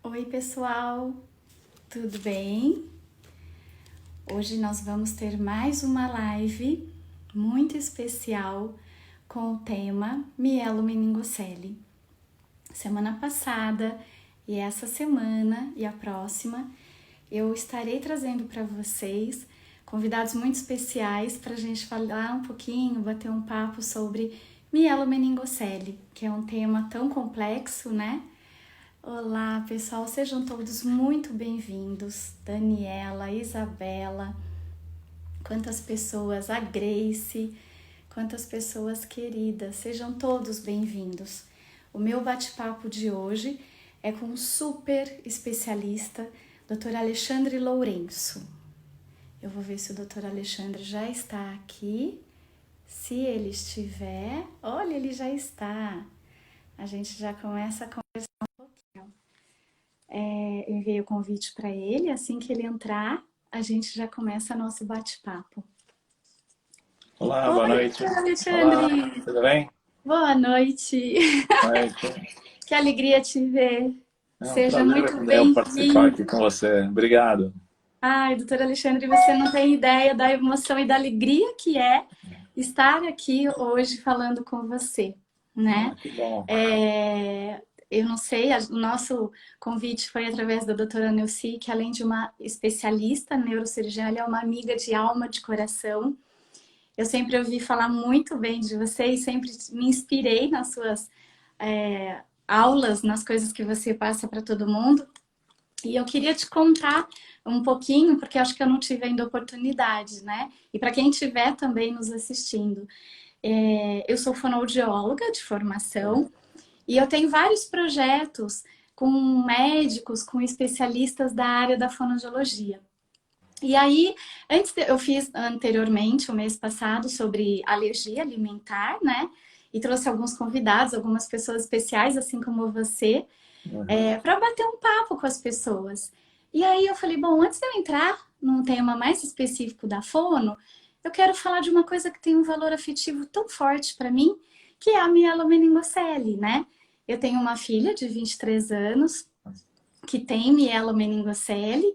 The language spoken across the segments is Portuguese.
Oi, pessoal, tudo bem? Hoje nós vamos ter mais uma live muito especial com o tema mielomeningocele. Semana passada e essa semana e a próxima eu estarei trazendo para vocês convidados muito especiais para a gente falar um pouquinho, bater um papo sobre mielomeningocele, que é um tema tão complexo, né? Olá, pessoal, sejam todos muito bem-vindos. Daniela, Isabela, quantas pessoas, a Grace, quantas pessoas queridas, sejam todos bem-vindos. O meu bate-papo de hoje é com um super especialista, Dr. Alexandre Lourenço. Eu vou ver se o Dr. Alexandre já está aqui. Se ele estiver, olha, ele já está. A gente já começa a conversar. Enviei o convite para ele, assim que ele entrar, a gente já começa nosso bate-papo. Olá, boa Oi, noite. doutor Olá, Alexandre! tudo bem? Boa noite! Boa noite. Que alegria te ver! É um Seja prazer muito meu participar bem-vindo! aqui com você. Obrigado. Ai, doutor Alexandre, você não tem ideia da emoção e da alegria que é estar aqui hoje falando com você, né? Que bom. Eu não sei, o nosso convite foi através da doutora Neuci, que além de uma especialista neurocirurgiã, ela é uma amiga de alma, de coração. Eu sempre ouvi falar muito bem de você e sempre me inspirei nas suas aulas, nas coisas que você passa para todo mundo. E eu queria te contar um pouquinho, porque acho que eu não tive ainda oportunidade, né? E para quem estiver também nos assistindo, eu sou fonoaudióloga de formação e eu tenho vários projetos com médicos, com especialistas da área da fonoaudiologia. E aí, eu fiz anteriormente, o mês passado, sobre alergia alimentar, né? E trouxe alguns convidados, algumas pessoas especiais, assim como você, para bater um papo com as pessoas. E aí eu falei, bom, antes de eu entrar num tema mais específico da fono, eu quero falar de uma coisa que tem um valor afetivo tão forte para mim, que é a mielomeningocele, né? Eu tenho uma filha de 23 anos que tem mielomeningocele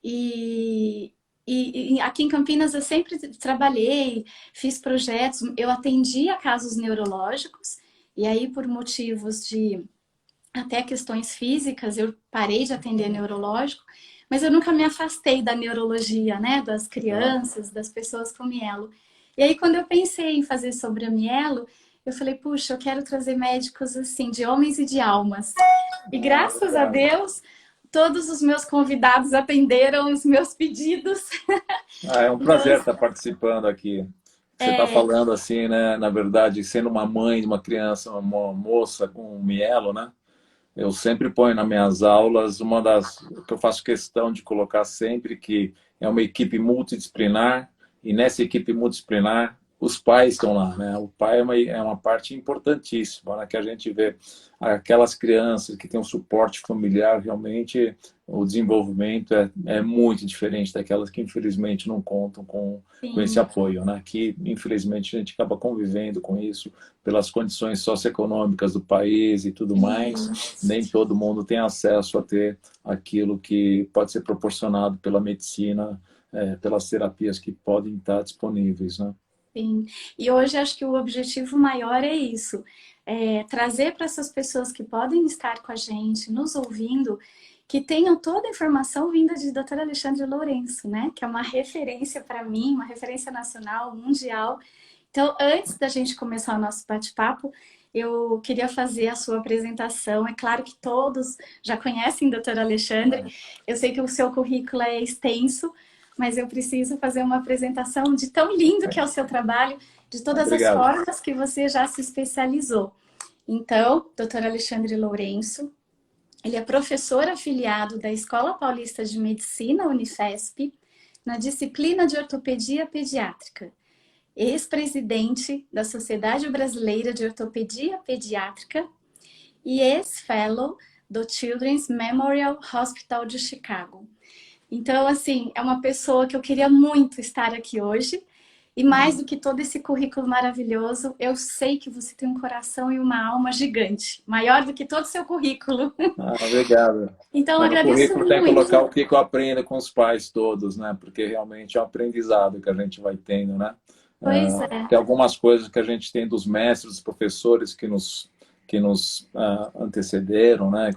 e, e aqui em Campinas eu sempre trabalhei, fiz projetos, eu atendia casos neurológicos e aí por motivos de até questões físicas, eu parei de atender neurológico, mas eu nunca me afastei da neurologia, né, das crianças, das pessoas com mielo. E aí, quando eu pensei em fazer sobre a mielo, eu falei, puxa, eu quero trazer médicos assim, de homens e de almas. E graças a Obrigado. Deus, todos os meus convidados atenderam os meus pedidos. É um Então, prazer estar participando aqui. Você está falando assim, né? Na verdade, sendo uma mãe de uma criança, uma moça com mielo, né? Eu sempre ponho nas minhas aulas uma das que eu faço questão de colocar sempre que é uma equipe multidisciplinar e nessa equipe multidisciplinar os pais estão lá, né? O pai é uma parte importantíssima, né? Que a gente vê aquelas crianças que têm um suporte familiar, realmente o desenvolvimento é muito diferente daquelas que infelizmente não contam com esse sim, apoio, né? Que infelizmente a gente acaba convivendo com isso pelas condições socioeconômicas do país e tudo mais, nem todo mundo tem acesso a ter aquilo que pode ser proporcionado pela medicina, pelas terapias que podem estar disponíveis, né? sim. E hoje acho que o objetivo maior é isso, trazer para essas pessoas que podem estar com a gente, nos ouvindo, que tenham toda a informação vinda de Dr. Alexandre Lourenço, né? Que é uma referência para mim, uma referência nacional, mundial. Então, antes da gente começar o nosso bate-papo, eu queria fazer a sua apresentação. É claro que todos já conhecem o Dr. Alexandre. Eu sei que o seu currículo é extenso, mas eu preciso fazer uma apresentação de tão lindo que é o seu trabalho, de todas as Obrigado. formas que você já se especializou. Então, Dr. Alexandre Lourenço, ele é professor afiliado da Escola Paulista de Medicina, Unifesp, na disciplina de Ortopedia Pediátrica, ex-presidente da Sociedade Brasileira de Ortopedia Pediátrica e ex-fellow do Children's Memorial Hospital de Chicago. Então, assim, é uma pessoa que eu queria muito estar aqui hoje E mais do que todo esse currículo maravilhoso, eu sei que você tem um coração e uma alma gigante, maior do que todo o seu currículo. Ah, obrigado. Então, eu Mas no agradeço currículo tem que colocar o muito. que eu aprendo com os pais todos, né? Porque realmente é um aprendizado que a gente vai tendo, né? Pois é. Tem algumas coisas que a gente tem dos mestres, dos professores que nos antecederam, né?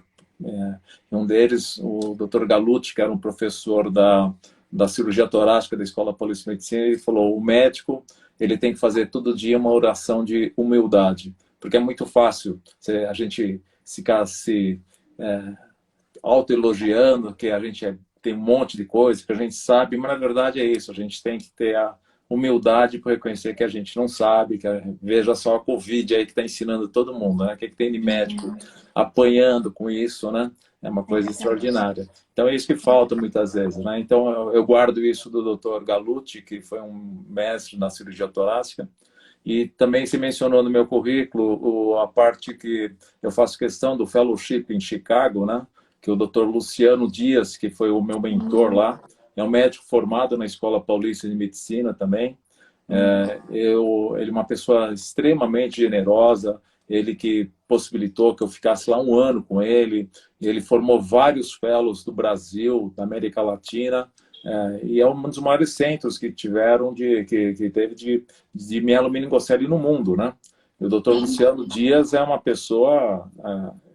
Um deles, o Dr. Galucci, que era um professor da cirurgia torácica da Escola Paulista de Medicina, ele falou: o médico ele tem que fazer todo dia uma oração de humildade, porque é muito fácil a gente ficar se autoelogiando, que a gente tem um monte de coisa que a gente sabe, mas na verdade é isso, a gente tem que ter a humildade para reconhecer que a gente não sabe, veja só a Covid aí que está ensinando todo mundo, né? O que tem de médico apanhando com isso, né? É uma coisa extraordinária. Então é isso que falta muitas vezes, né? Então eu guardo isso do Dr. Galucci, que foi um mestre na cirurgia torácica, e também se mencionou no meu currículo a parte que eu faço questão do fellowship em Chicago, né? Que o Dr. Luciano Dias, que foi o meu mentor lá, é um médico formado na Escola Paulista de Medicina também. Ele é uma pessoa extremamente generosa, ele que possibilitou que eu ficasse lá um ano com ele. Ele formou vários fellows do Brasil, da América Latina, e é um dos maiores centros que tiveram que teve de mielomeningocele no mundo, né? E o Dr. Luciano Dias é uma pessoa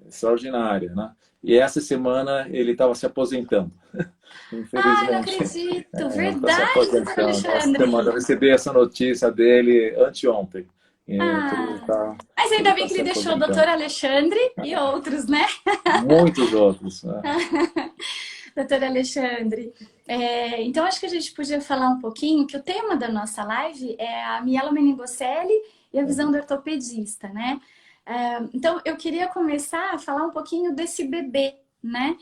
extraordinária, né? E essa semana ele estava se aposentando. Ai, não Infelizmente, acredito. está se Verdade, doutor aposentando. Essa semana eu Alexandre. recebi essa notícia dele anteontem. Que ele Ah, está mas ele ainda bem tá que se ele deixou o doutor aposentando. Alexandre e outros, né? Muitos outros. Né? Doutor Alexandre. Então, acho que a gente podia falar um pouquinho, que o tema da nossa live é a mielomeningocele e a visão do ortopedista, né? Então, eu queria começar a falar um pouquinho desse bebê, né?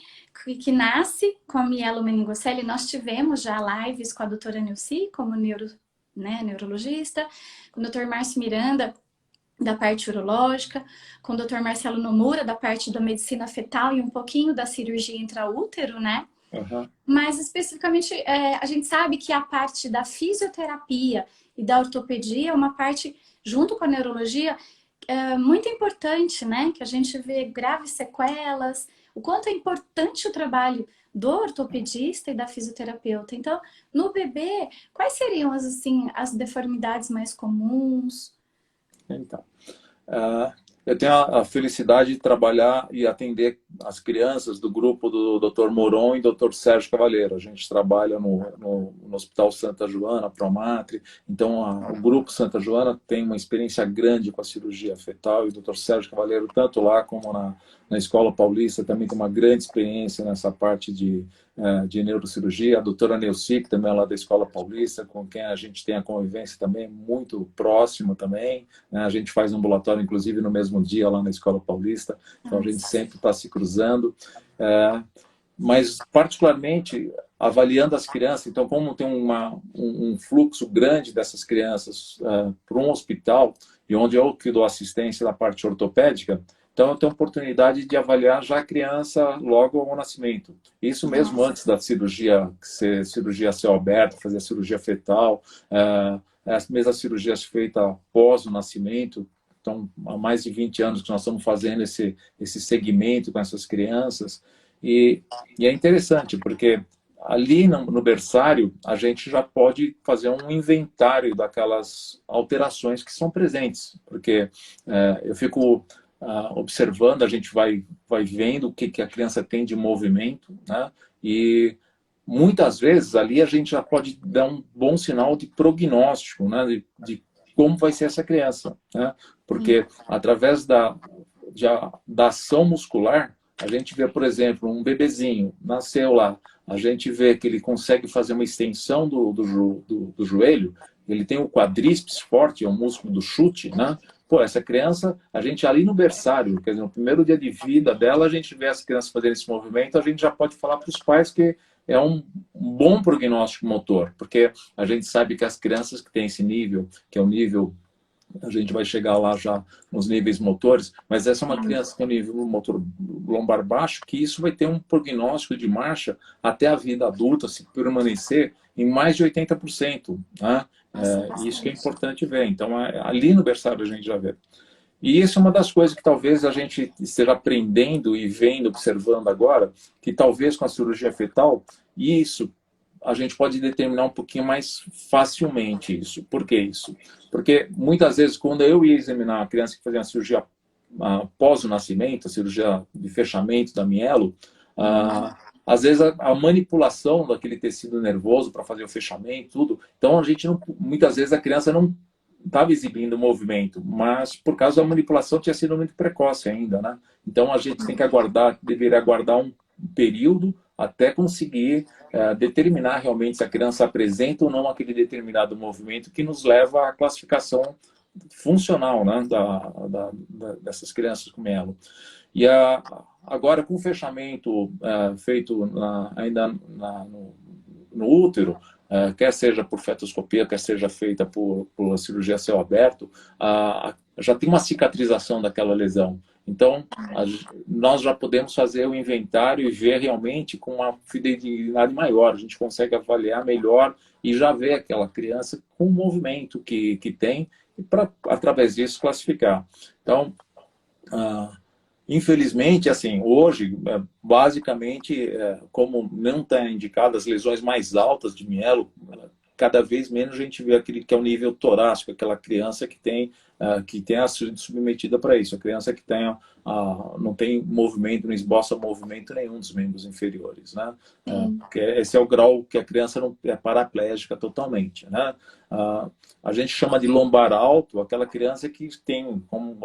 Que nasce com a mielomeningocele. Nós tivemos já lives com a doutora Nilce, como neurologista, com o doutor Márcio Miranda, da parte urológica, com o Dr. Marcelo Nomura, da parte da medicina fetal e um pouquinho da cirurgia intraútero, né? Uhum. Mas especificamente a gente sabe que a parte da fisioterapia e da ortopedia é uma parte, junto com a neurologia, muito importante, né? Que a gente vê graves sequelas, o quanto é importante o trabalho do ortopedista e da fisioterapeuta. Então, no bebê, quais seriam assim, as deformidades mais comuns? Então, eu tenho a felicidade de trabalhar e atender as crianças do grupo do Dr. Moron e Dr. Sérgio Cavalheiro. A gente trabalha no Hospital Santa Joana, Promatre. Então, o grupo Santa Joana tem uma experiência grande com a cirurgia fetal, e o Dr. Sérgio Cavalheiro, tanto lá como na Escola Paulista, também tem uma grande experiência nessa parte de neurocirurgia. A doutora Neuci, que também é lá da Escola Paulista, com quem a gente tem a convivência também muito próxima também. Né? A gente faz um ambulatório, inclusive, no mesmo dia lá na Escola Paulista, então a gente sempre está se cruzando. Mas, particularmente, avaliando as crianças, então, como tem um fluxo grande dessas crianças para um hospital, e onde eu que dou assistência na parte ortopédica, então eu tenho a oportunidade de avaliar já a criança logo ao nascimento. Isso mesmo antes da cirurgia cirurgia a céu aberto, fazer a cirurgia fetal, as mesmas cirurgias feitas após o nascimento. Então, há mais de 20 anos que nós estamos fazendo esse segmento com essas crianças. E é interessante, porque ali no berçário, a gente já pode fazer um inventário daquelas alterações que são presentes. Porque eu fico observando, a gente vai vendo o que a criança tem de movimento, né? E muitas vezes ali a gente já pode dar um bom sinal de prognóstico, né? De como vai ser essa criança, né? Porque através da ação muscular, a gente vê, por exemplo, um bebezinho, nasceu lá, a gente vê que ele consegue fazer uma extensão do joelho, ele tem o quadríceps forte, é o músculo do chute, né? Pô, essa criança, a gente ali no berçário, quer dizer, no primeiro dia de vida dela, a gente vê as crianças fazendo esse movimento, a gente já pode falar para os pais que é um bom prognóstico motor, porque a gente sabe que as crianças que têm esse nível, que é o nível, a gente vai chegar lá já nos níveis motores, mas essa é uma criança que tem um nível motor lombar baixo, que isso vai ter um prognóstico de marcha até a vida adulta, se permanecer em mais de 80%. Né? Nossa, Isso que é bastante. importante ver. Então, ali no berçário a gente já vê. E isso é uma das coisas que talvez a gente esteja aprendendo e vendo, observando agora, que talvez com a cirurgia fetal, isso a gente pode determinar um pouquinho mais facilmente isso. Por que isso? Porque muitas vezes, quando eu ia examinar a criança que fazia uma cirurgia após o nascimento, a cirurgia de fechamento da mielo, às vezes a manipulação daquele tecido nervoso para fazer o fechamento, tudo. Então, a gente não, muitas vezes a criança não estava exibindo movimento, mas por causa da manipulação tinha sido muito precoce ainda, né? Então a gente tem que aguardar, deveria aguardar um período até conseguir determinar realmente se a criança apresenta ou não aquele determinado movimento que nos leva à classificação funcional, né, dessas crianças com mielo. E agora com o fechamento feito ainda no útero, quer seja por fetoscopia, quer seja feita por cirurgia a céu aberto, já tem uma cicatrização daquela lesão. Então, nós já podemos fazer o inventário e ver realmente com uma fidelidade maior. A gente consegue avaliar melhor e já ver aquela criança com o movimento que tem e para, através disso, classificar. Então, infelizmente, assim, hoje, basicamente, como não está indicado as lesões mais altas de mielo, cada vez menos a gente vê aquele que é o nível torácico, aquela criança que tem sido submetida para isso, a criança que tem, não tem movimento, não esboça movimento nenhum dos membros inferiores, né? Porque esse é o grau que a criança não é paraplégica totalmente, né? A gente chama de lombar alto aquela criança que tem, como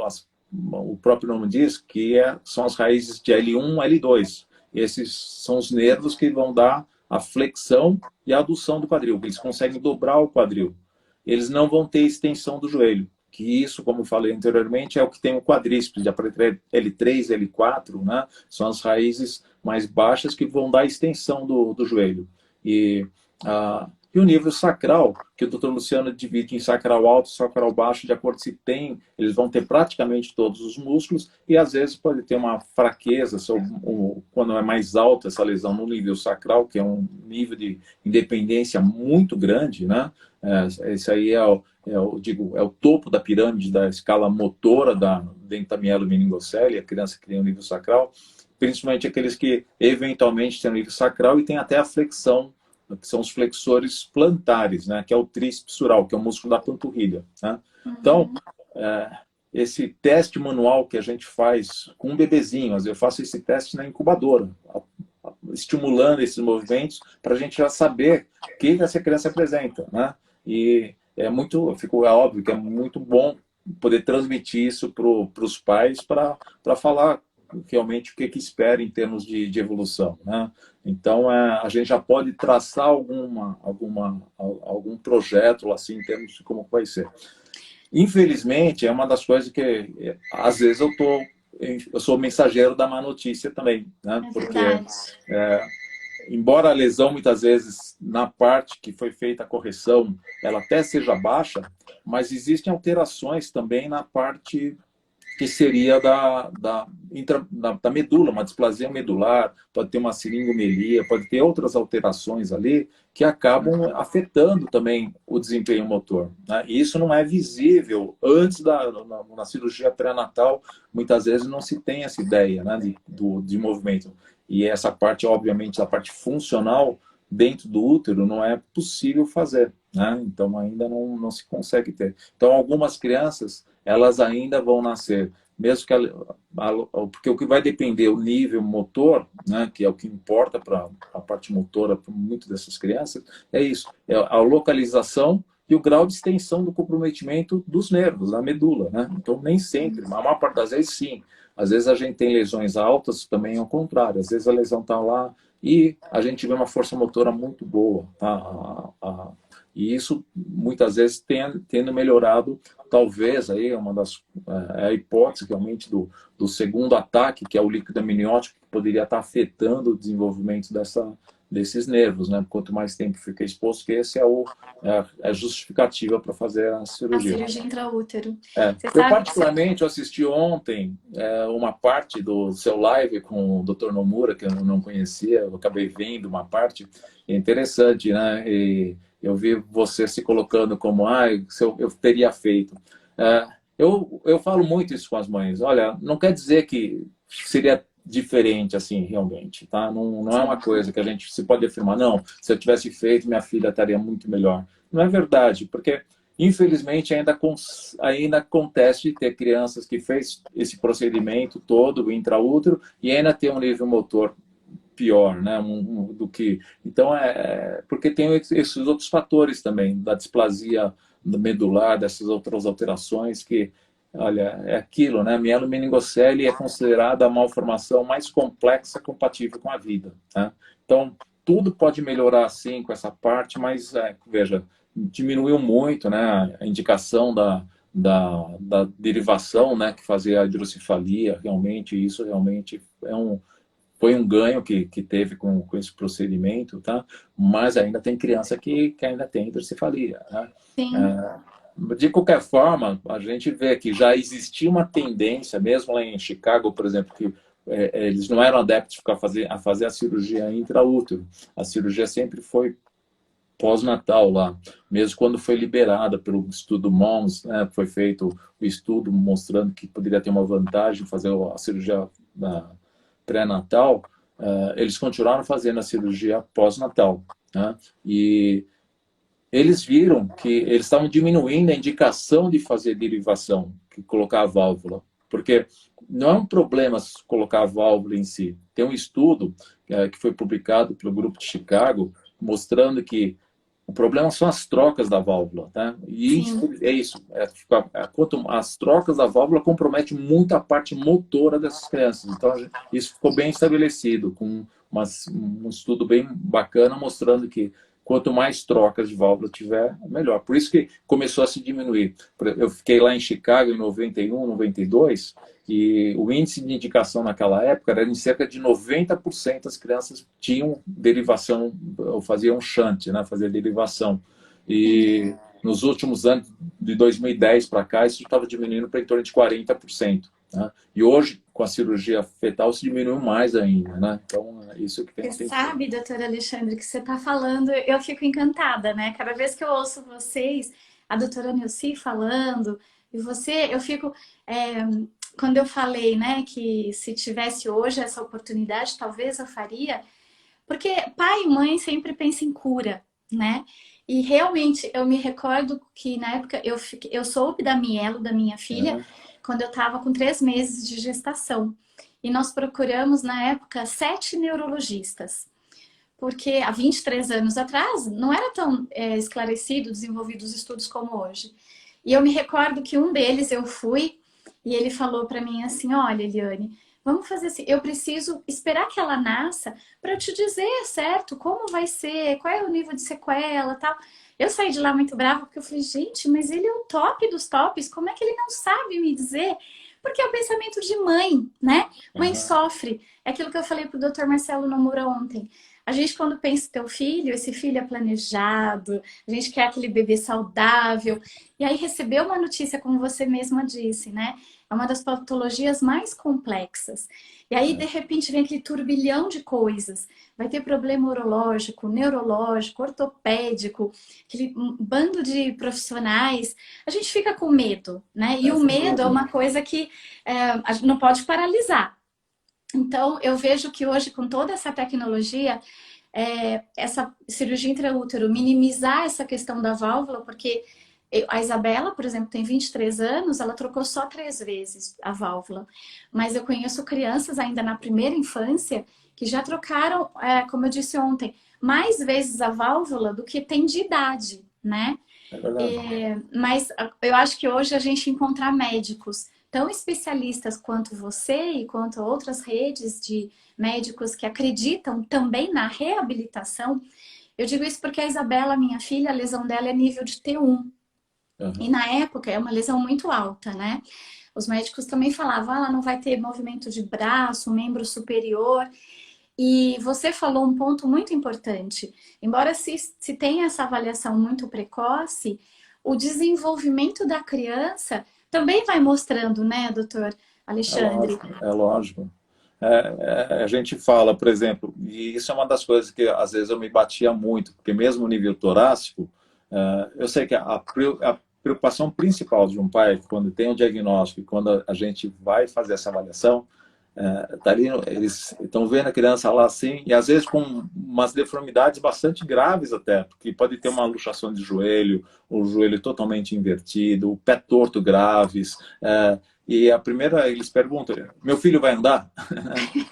o próprio nome diz, que são as raízes de L1, L2. Esses são os nervos que vão dar a flexão e a adução do quadril. Eles conseguem dobrar o quadril. Eles não vão ter extensão do joelho, que isso, como eu falei anteriormente, é o que tem o quadríceps, de L3, L4, né? São as raízes mais baixas que vão dar a extensão do joelho. E o nível sacral, que o Dr. Luciano divide em sacral alto e sacral baixo, de acordo se tem, eles vão ter praticamente todos os músculos, e às vezes pode ter uma fraqueza, quando é mais alta essa lesão no nível sacral, que é um nível de independência muito grande, né? Esse aí é o topo da pirâmide da escala motora dentro da mielomeningocele, a criança que tem o nível sacral, principalmente aqueles que eventualmente têm o nível sacral e tem até a flexão, que são os flexores plantares, né, que é o tríceps sural, que é o músculo da panturrilha, né? Então, esse teste manual que a gente faz com um bebezinho, às vezes eu faço esse teste na incubadora, estimulando esses movimentos para a gente já saber o que essa criança apresenta, né? E é óbvio que é muito bom poder transmitir isso para os pais para falar realmente o que espera em termos de evolução, né? Então, a gente já pode traçar algum projeto assim, em termos de como vai ser. Infelizmente, é uma das coisas que, às vezes, eu sou mensageiro da má notícia também, né? Porque, embora a lesão, muitas vezes, na parte que foi feita a correção, ela até seja baixa, mas existem alterações também na parte que seria da medula, uma displasia medular, pode ter uma seringomelia, pode ter outras alterações ali que acabam afetando também o desempenho motor, né? E isso não é visível antes na cirurgia pré-natal, muitas vezes não se tem essa ideia, né, de movimento. E essa parte, obviamente, a parte funcional dentro do útero não é possível fazer, né? Então ainda não se consegue ter. Então algumas crianças elas ainda vão nascer, mesmo que porque o que vai depender o nível motor, né, que é o que importa para a parte motora para muitas dessas crianças, é isso, é a localização e o grau de extensão do comprometimento dos nervos, da medula, né? Então nem sempre, mas a maior parte das vezes sim. Às vezes a gente tem lesões altas, também é o contrário. Às vezes a lesão está lá e a gente vê uma força motora muito boa, tá? E isso muitas vezes tendo melhorado, talvez aí a hipótese realmente do segundo ataque, que é o líquido amniótico, que poderia estar afetando o desenvolvimento desses nervos, né? Quanto mais tempo fica exposto, que esse é a justificativa para fazer a A cirurgia. cirurgia intraútero. Eu particularmente assisti ontem uma parte do seu live com o Dr. Nomura, que eu não conhecia, eu acabei vendo uma parte, é interessante, né? E Eu vi você se colocando como, se eu teria feito. Eu falo muito isso com as mães. Olha, não quer dizer que seria diferente assim, realmente, tá? Não é uma Sim, coisa que a gente se pode afirmar, não, se eu tivesse feito, minha filha estaria muito melhor. Não é verdade, porque infelizmente ainda acontece de ter crianças que fez esse procedimento todo, o intraútero, e ainda tem um nível motor pior, né, do que... Então, porque tem esses outros fatores também, da displasia medular, dessas outras alterações que, olha, é aquilo, né, mielomeningocele é considerada a malformação mais complexa compatível com a vida, né? Então, tudo pode melhorar, sim, com essa parte, mas, veja, diminuiu muito, né, a indicação da derivação, né, que fazia a hidrocefalia, realmente, isso realmente foi um ganho que teve com esse procedimento, tá? Mas ainda tem criança que ainda tem hidrocefalia, né? sim. De qualquer forma, a gente vê que já existia uma tendência, mesmo lá em Chicago, por exemplo, que eles não eram adeptos de a fazer a cirurgia intraútero. A cirurgia sempre foi pós-natal lá, mesmo quando foi liberada pelo estudo MOMS, né, foi feito o estudo mostrando que poderia ter uma vantagem fazer a cirurgia pré-natal, eles continuaram fazendo a cirurgia pós-natal, né? E eles viram que eles estavam diminuindo a indicação de fazer derivação, que colocar a válvula, porque não é um problema colocar a válvula em si. Tem um estudo que foi publicado pelo grupo de Chicago mostrando que o problema são as trocas da válvula, tá? E Sim. é isso. Quanto as trocas da válvula comprometem muito a parte motora dessas crianças. Então, isso ficou bem estabelecido, com um estudo bem bacana mostrando que quanto mais trocas de válvula tiver, melhor. Por isso que começou a se diminuir. Eu fiquei lá em Chicago em 91, 92, e o índice de indicação naquela época era em cerca de 90% das crianças tinham derivação, ou faziam shunt, né? Fazer derivação. E nos últimos anos, de 2010 para cá, isso estava diminuindo para em torno de 40%. Né? E hoje, com a cirurgia fetal, se diminuiu mais ainda. Né? Então, é isso que Você tem. sabe, doutora Alexandre, que você está falando, eu fico encantada, né? Cada vez que eu ouço vocês, a doutora Nilce falando, e você, eu fico. é, Quando eu falei, né, que se tivesse hoje essa oportunidade, talvez eu faria, porque pai e mãe sempre pensam em cura, né? E realmente eu me recordo que na época eu soube da mielo da minha filha Né? quando eu estava com 3 meses de gestação. E nós procuramos, na época, 7 neurologistas. Porque há 23 anos atrás não era tão esclarecido, desenvolvido os estudos como hoje. E eu me recordo que um deles eu fui e ele falou para mim assim: Olha, Eliane, vamos fazer assim, eu preciso esperar que ela nasça para eu te dizer certo como vai ser, qual é o nível de sequela tal. Eu saí de lá muito brava porque eu falei: Gente, mas ele é o top dos tops, como é que ele não sabe me dizer? Porque é o pensamento de mãe, né? Mãe Uhum. sofre. É aquilo que eu falei pro Dr. Marcelo Nomura ontem. A gente, quando pensa em teu filho, esse filho é planejado, a gente quer aquele bebê saudável. E aí recebeu uma notícia, como você mesma disse, né? É uma das patologias mais complexas. E aí, de repente, vem aquele turbilhão de coisas. Vai ter problema urológico, neurológico, ortopédico, aquele bando de profissionais. A gente fica com medo, né? E o Sem medo é dúvida. uma coisa que a gente não pode paralisar. Então, eu vejo que hoje, com toda essa tecnologia, essa cirurgia intraútero, minimizar essa questão da válvula, porque a Isabela, por exemplo, tem 23 anos, ela trocou só 3 vezes a válvula. Mas eu conheço crianças ainda na primeira infância que já trocaram, como eu disse ontem, mais vezes a válvula do que tem de idade, né? É verdade. Mas eu acho que hoje a gente encontrar médicos tão especialistas quanto você e quanto outras redes de médicos que acreditam também na reabilitação. Eu digo isso porque a Isabela, minha filha, a lesão dela é nível de T1. E Uhum. na época é uma lesão muito alta, né? Os médicos também falavam, ela não vai ter movimento de braço, membro superior. E você falou um ponto muito importante. Embora se tenha essa avaliação muito precoce, o desenvolvimento da criança também vai mostrando, né, doutor É Alexandre? lógico, é lógico. A gente fala, por exemplo, e isso é uma das coisas que às vezes eu me batia muito, porque mesmo no nível torácico, Eu sei que a preocupação principal de um pai, quando tem um diagnóstico e quando a gente vai fazer essa avaliação, tá ali, eles estão vendo a criança lá assim, e às vezes com umas deformidades bastante graves até, porque pode ter uma luxação de joelho, o joelho totalmente invertido, o pé torto graves, e a primeira, eles perguntam, meu filho vai andar?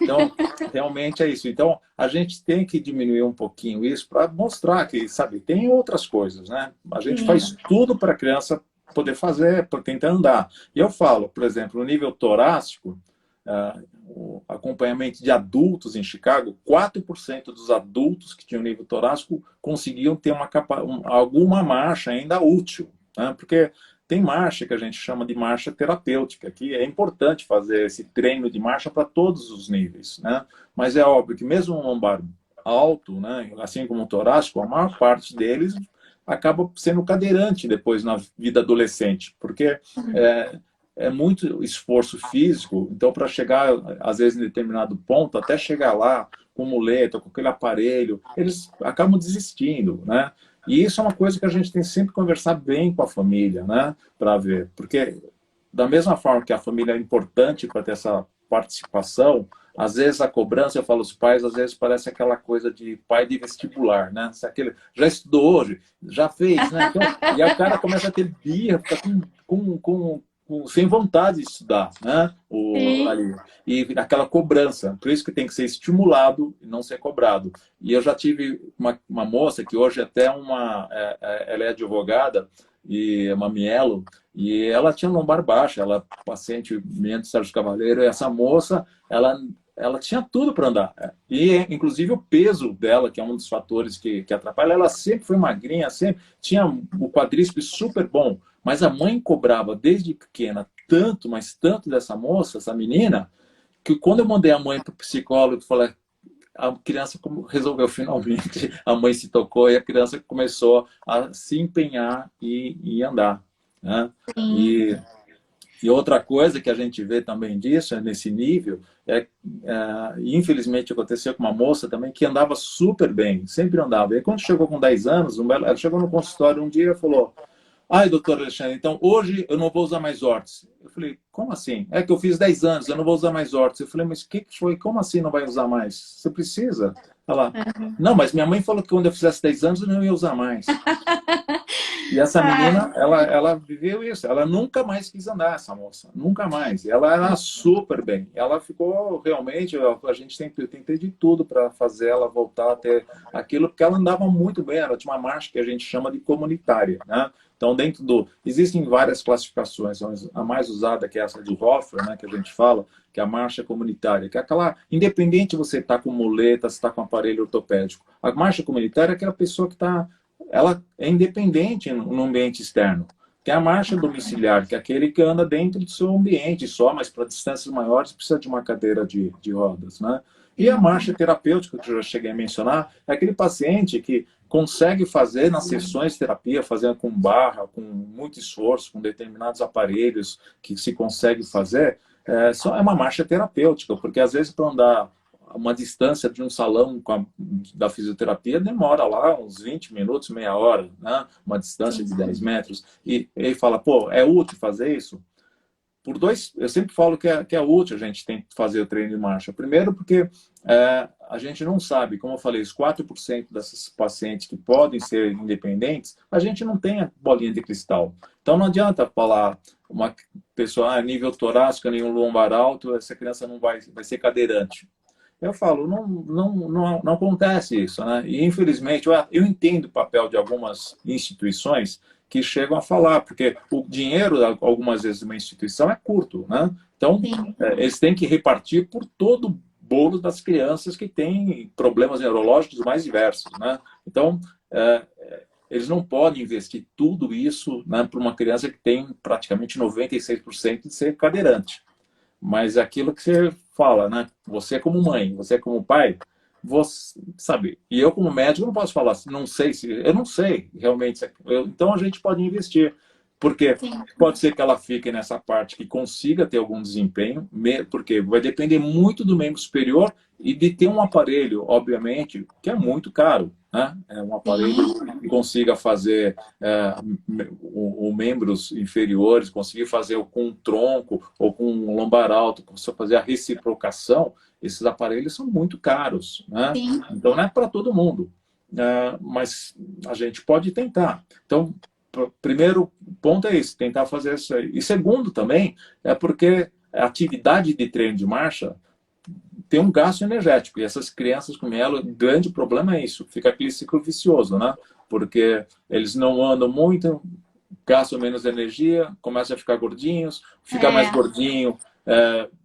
Então, realmente é isso. Então, a gente tem que diminuir um pouquinho isso para mostrar que, sabe, tem outras coisas, né? A gente faz Sim. tudo para a criança poder fazer, para tentar andar. E eu falo, por exemplo, no nível torácico, o acompanhamento de adultos em Chicago, 4% dos adultos que tinham nível torácico conseguiam ter alguma marcha ainda útil, né? Porque tem marcha que a gente chama de marcha terapêutica, que é importante fazer esse treino de marcha para todos os níveis, né? Mas é óbvio que mesmo um lombar alto, né, assim como o torácico, a maior parte deles acaba sendo cadeirante depois na vida adolescente, porque é muito esforço físico, então para chegar, às vezes, em determinado ponto, até chegar lá com muleta, com aquele aparelho, eles acabam desistindo, né? E isso é uma coisa que a gente tem sempre que conversar bem com a família, né? Para ver, porque da mesma forma que a família é importante para ter essa participação, às vezes a cobrança, eu falo os pais, às vezes parece aquela coisa de pai de vestibular, né? Se aquele, já estudou hoje, já fez, né? Então, e aí o cara começa a ter birra, fica sem vontade de estudar, né? Sim. Ali. E aquela cobrança. Por isso que tem que ser estimulado e não ser cobrado. E eu já tive uma moça que hoje até ela é advogada e é uma mielo, e ela tinha lombar baixa, ela paciente minha de Sérgio Cavaleiro, e essa moça, ela tinha tudo para andar. E, inclusive, o peso dela, que é um dos fatores que atrapalha, ela sempre foi magrinha, sempre tinha o quadríceps super bom, mas a mãe cobrava desde pequena tanto, mas tanto dessa moça, essa menina, que quando eu mandei a mãe para o psicólogo, falei, a criança resolveu finalmente, a mãe se tocou e a criança começou a se empenhar e andar, né? Sim. E outra coisa que a gente vê também disso, nesse nível, infelizmente aconteceu com uma moça também que andava super bem, sempre andava. E quando chegou com 10 anos, ela chegou no consultório um dia e falou, ai, doutor Alexandre, então hoje eu não vou usar mais órtese. Eu falei, como assim? É que eu fiz 10 anos, eu não vou usar mais órtese. Eu falei, mas o que foi? Como assim não vai usar mais? Você precisa? Ela, não, mas minha mãe falou que quando eu fizesse 10 anos eu não ia usar mais. E essa menina, Ai, ela viveu isso. Ela nunca mais quis andar, essa moça. Nunca mais. E ela era super bem. Ela ficou realmente. A gente tem de tudo para fazer ela voltar a ter aquilo, porque ela andava muito bem. Ela tinha uma marcha que a gente chama de comunitária, né? Então, dentro do. Existem várias classificações. A mais usada, que é essa de Hoffer, né, que a gente fala, que é a marcha comunitária, que é aquela. Independente se você está com muleta, se está com aparelho ortopédico. A marcha comunitária é aquela pessoa que está, ela é independente no ambiente externo. Tem a marcha domiciliar, que é aquele que anda dentro do seu ambiente só, mas para distâncias maiores precisa de uma cadeira de rodas, né? E a sim. marcha terapêutica, que eu já cheguei a mencionar, é aquele paciente que consegue fazer nas sessões de terapia, fazendo com barra, com muito esforço, com determinados aparelhos que se consegue fazer, só é uma marcha terapêutica, porque às vezes para andar uma distância de um salão da fisioterapia demora lá uns 20 minutos, meia hora, né? Uma distância de 10 metros. E ele fala, pô, é útil fazer isso? Por dois, eu sempre falo que é útil a gente tem que fazer o treino de marcha. Primeiro porque a gente não sabe, como eu falei, os 4% dessas pacientes que podem ser independentes, a gente não tem a bolinha de cristal. Então não adianta falar uma pessoa, nível torácico, nenhum lombar alto, essa criança não vai ser cadeirante. Eu falo, não acontece isso, né? E infelizmente, eu entendo o papel de algumas instituições que chegam a falar, porque o dinheiro, algumas vezes, de uma instituição é curto, né? Então, Sim. eles têm que repartir por todo o bolo das crianças que têm problemas neurológicos mais diversos, né? Então, eles não podem investir tudo isso, né, para uma criança que tem praticamente 96% de ser cadeirante. Mas é aquilo que você fala, né? Você como mãe, você como pai, você sabe. E eu como médico não posso falar, não sei se, eu não sei realmente. Então a gente pode investir. Porque sim, pode ser que ela fique nessa parte que consiga ter algum desempenho, porque vai depender muito do membro superior e de ter um aparelho, obviamente, que é muito caro, né? É um aparelho sim, que consiga fazer o membros inferiores, conseguir fazer com um tronco ou com um lombar alto, consiga fazer a reciprocação. Esses aparelhos são muito caros, né? sim. Então não é para todo mundo, mas a gente pode tentar. Então, primeiro ponto é esse, tentar fazer isso aí. E segundo também, é porque a atividade de treino de marcha tem um gasto energético. E essas crianças com mielo, o grande problema é isso. Fica aquele ciclo vicioso, né? Porque eles não andam muito, gastam menos energia, começam a ficar gordinhos, fica mais É, gordinho,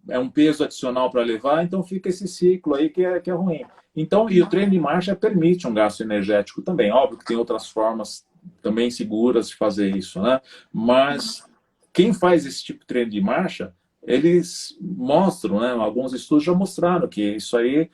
é um peso adicional para levar, então fica esse ciclo aí que é ruim. Então, e o treino de marcha permite um gasto energético também. Óbvio que tem outras formas também seguras de fazer isso, né? Mas quem faz esse tipo de treino de marcha, eles mostram, né? Alguns estudos já mostraram que isso aí,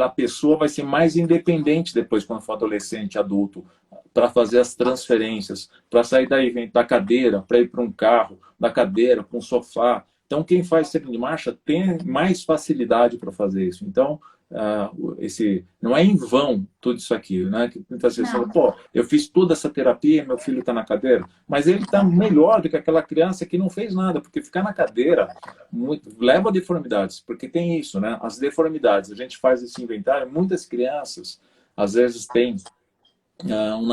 a pessoa vai ser mais independente depois, quando for adolescente, adulto, para fazer as transferências, para sair da cadeira, para ir para um carro, da cadeira, para um sofá. Então, quem faz treino de marcha tem mais facilidade para fazer isso. Então, não é em vão tudo isso aqui, né? Que muitas vezes fala, não. pô, eu fiz toda essa terapia, meu filho está na cadeira, mas ele está melhor do que aquela criança que não fez nada, porque ficar na cadeira leva a deformidades, porque tem isso, né? As deformidades, a gente faz esse inventário, muitas crianças às vezes têm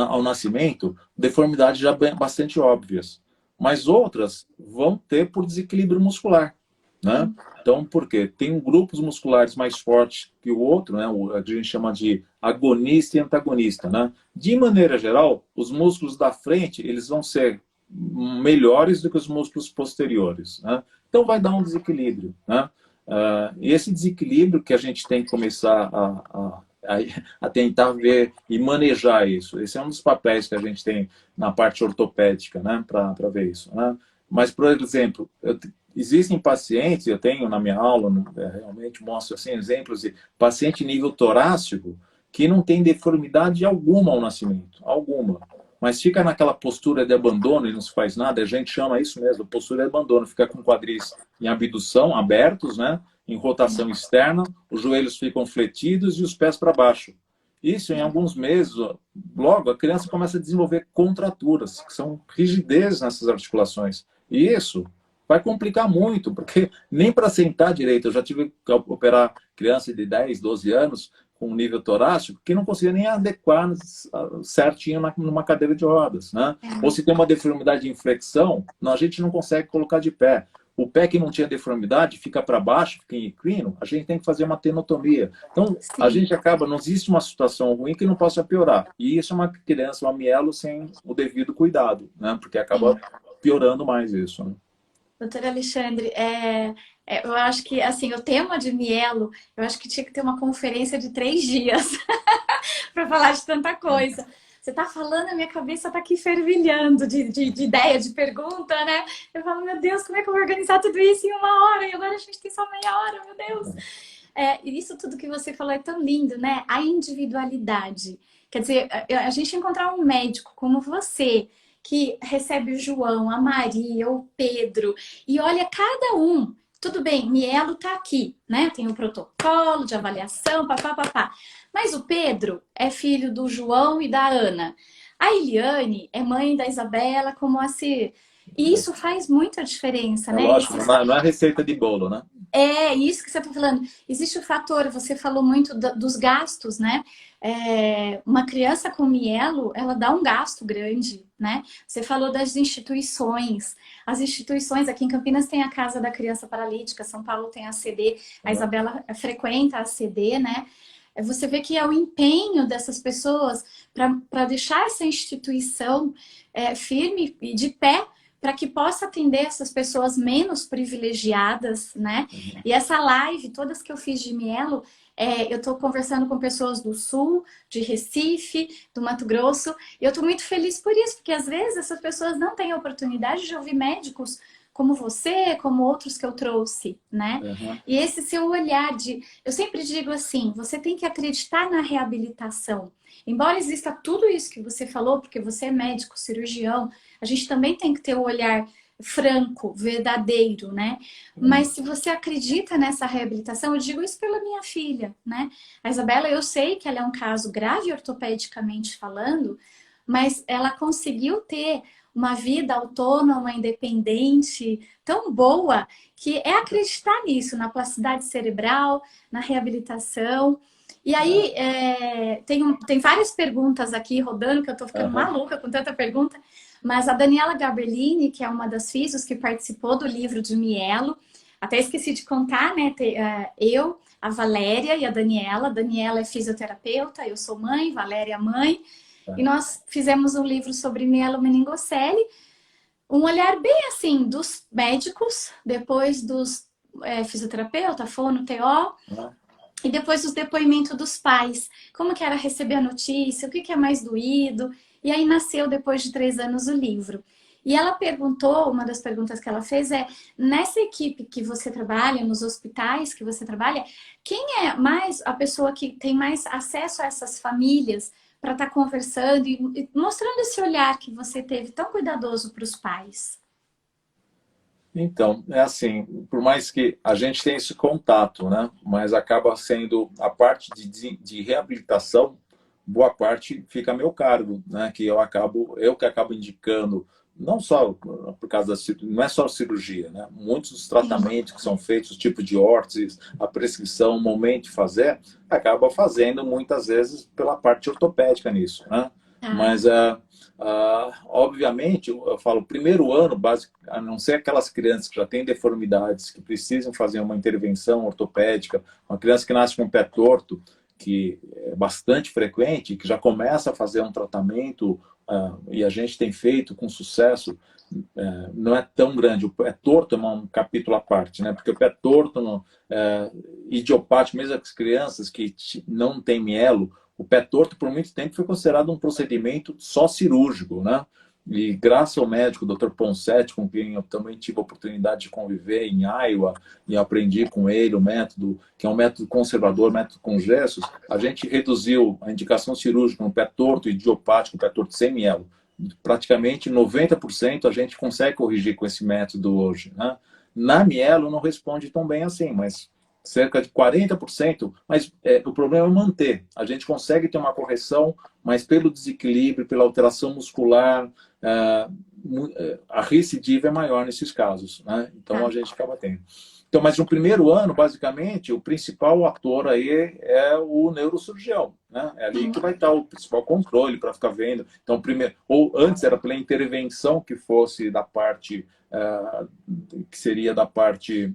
ao nascimento deformidades já bastante óbvias, mas outras vão ter por desequilíbrio muscular, né? Sim, Então, por quê? Tem grupos musculares mais fortes que o outro, né? A gente chama de agonista e antagonista, né? De maneira geral, os músculos da frente, eles vão ser melhores do que os músculos posteriores, né? Então, vai dar um desequilíbrio, né? E esse desequilíbrio que a gente tem que começar a tentar ver e manejar isso. Esse é um dos papéis que a gente tem na parte ortopédica, né, para ver isso, né? Mas, por exemplo, existem pacientes, eu tenho na minha aula, realmente mostro assim, exemplos de paciente nível torácico que não tem deformidade alguma ao nascimento, alguma. Mas fica naquela postura de abandono e não se faz nada, a gente chama isso mesmo, postura de abandono, fica com quadris em abdução, abertos, né? Em rotação externa, os joelhos ficam fletidos e os pés para baixo. Isso, em alguns meses, logo a criança começa a desenvolver contraturas, que são rigidez nessas articulações. E isso vai complicar muito, porque nem para sentar direito, eu já tive que operar criança de 10, 12 anos com nível torácico que não conseguia nem adequar certinho numa cadeira de rodas, né? Ou se tem uma deformidade de inflexão, a gente não consegue colocar de pé. O pé que não tinha deformidade fica para baixo, fica em equino, a gente tem que fazer uma tenotomia. Então, a sim. gente acaba, não existe uma situação ruim que não possa piorar. E isso é uma criança, uma mielo, sem o devido cuidado, né? Porque acaba Sim. piorando mais isso, né? Doutor Alexandre, eu acho que, assim, o tema de mielo, eu acho que tinha que ter uma conferência de 3 dias para falar de tanta coisa. Você está falando, a minha cabeça está aqui fervilhando de ideia, de pergunta, né? Eu falo, meu Deus, como é que eu vou organizar tudo isso em 1 hora? E agora a gente tem só meia hora, meu Deus. E isso tudo que você falou é tão lindo, né? A individualidade. Quer dizer, a gente encontrar um médico como você, que recebe o João, a Maria, o Pedro, e olha cada um. Tudo bem, Mielo tá aqui, né? Tem o protocolo de avaliação, papá. Mas o Pedro é filho do João e da Ana. A Eliane é mãe da Isabela, como assim. E isso faz muita diferença, É né? lógico, não é receita de bolo, né? É isso que você está falando. Existe o fator, você falou muito dos gastos, né? Uma criança com mielo, ela dá um gasto grande, né? Você falou das instituições. As instituições, aqui em Campinas tem a Casa da Criança Paralítica, São Paulo tem a CD, a Uhum. Isabela frequenta a CD, né? Você vê que é o empenho dessas pessoas para deixar essa instituição firme e de pé para que possa atender essas pessoas menos privilegiadas, né? E essa live, todas que eu fiz de mielo, eu estou conversando com pessoas do Sul, de Recife, do Mato Grosso, e eu estou muito feliz por isso, porque às vezes essas pessoas não têm a oportunidade de ouvir médicos como você, como outros que eu trouxe, né? Uhum. E esse seu olhar de... Eu sempre digo assim, você tem que acreditar na reabilitação. Embora exista tudo isso que você falou, porque você é médico, cirurgião, a gente também tem que ter o olhar franco, verdadeiro, né? Mas se você acredita nessa reabilitação, eu digo isso pela minha filha, né? A Isabela, eu sei que ela é um caso grave ortopedicamente falando, mas ela conseguiu ter uma vida autônoma, independente, tão boa, que é acreditar nisso, na plasticidade cerebral, na reabilitação. E aí, tem várias perguntas aqui rodando, que eu tô ficando maluca com tanta pergunta, mas a Daniela Gabellini, que é uma das físios que participou do livro de Mielo, até esqueci de contar, né? Eu, a Valéria e a Daniela. A Daniela é fisioterapeuta, eu sou mãe, Valéria é mãe. E nós fizemos um livro sobre mielomeningocele, um olhar bem assim dos médicos, depois dos fisioterapeuta, fono, TO, e depois os depoimentos dos pais. Como que era receber a notícia, o que é mais doído. E aí nasceu, depois de 3 anos, o livro. E ela perguntou, uma das perguntas que ela fez é, nessa equipe que você trabalha, nos hospitais que você trabalha, quem é mais a pessoa que tem mais acesso a essas famílias para estar conversando e mostrando esse olhar que você teve tão cuidadoso para os pais? Então, é assim, por mais que a gente tenha esse contato, né? Mas acaba sendo a parte de reabilitação, boa parte fica a meu cargo, né? Que eu que acabo indicando, não só por causa da cirurgia, não é só cirurgia, né? Muitos dos tratamentos que são feitos, o tipo de órtese, a prescrição, o momento de fazer, acaba fazendo muitas vezes pela parte ortopédica nisso, né? Mas obviamente, eu falo, primeiro ano, a não ser aquelas crianças que já têm deformidades, que precisam fazer uma intervenção ortopédica, uma criança que nasce com o pé torto, que é bastante frequente, que já começa a fazer um tratamento, e a gente tem feito com sucesso, não é tão grande. O pé torto é um capítulo à parte, né? Porque o pé torto, idiopático, mesmo as crianças que não têm mielo, o pé torto, por muito tempo, foi considerado um procedimento só cirúrgico, né? E graças ao médico Dr. Ponsetti, com quem eu também tive a oportunidade de conviver em Iowa, e aprendi com ele o método, que é um método conservador, método com gessos, a gente reduziu a indicação cirúrgica no pé torto idiopático, pé torto sem mielo. Praticamente 90% a gente consegue corrigir com esse método hoje, né? Na mielo não responde tão bem assim, mas cerca de 40%, mas o problema é manter. A gente consegue ter uma correção, mas pelo desequilíbrio, pela alteração muscular, a recidiva é maior nesses casos, né? Então a gente acaba tendo. Então, mas no primeiro ano, basicamente, o principal ator aí é o neurocirurgião, né? É ali que vai estar o principal controle para ficar vendo. Então, primeiro, ou antes era pela intervenção que fosse da parte, que seria da parte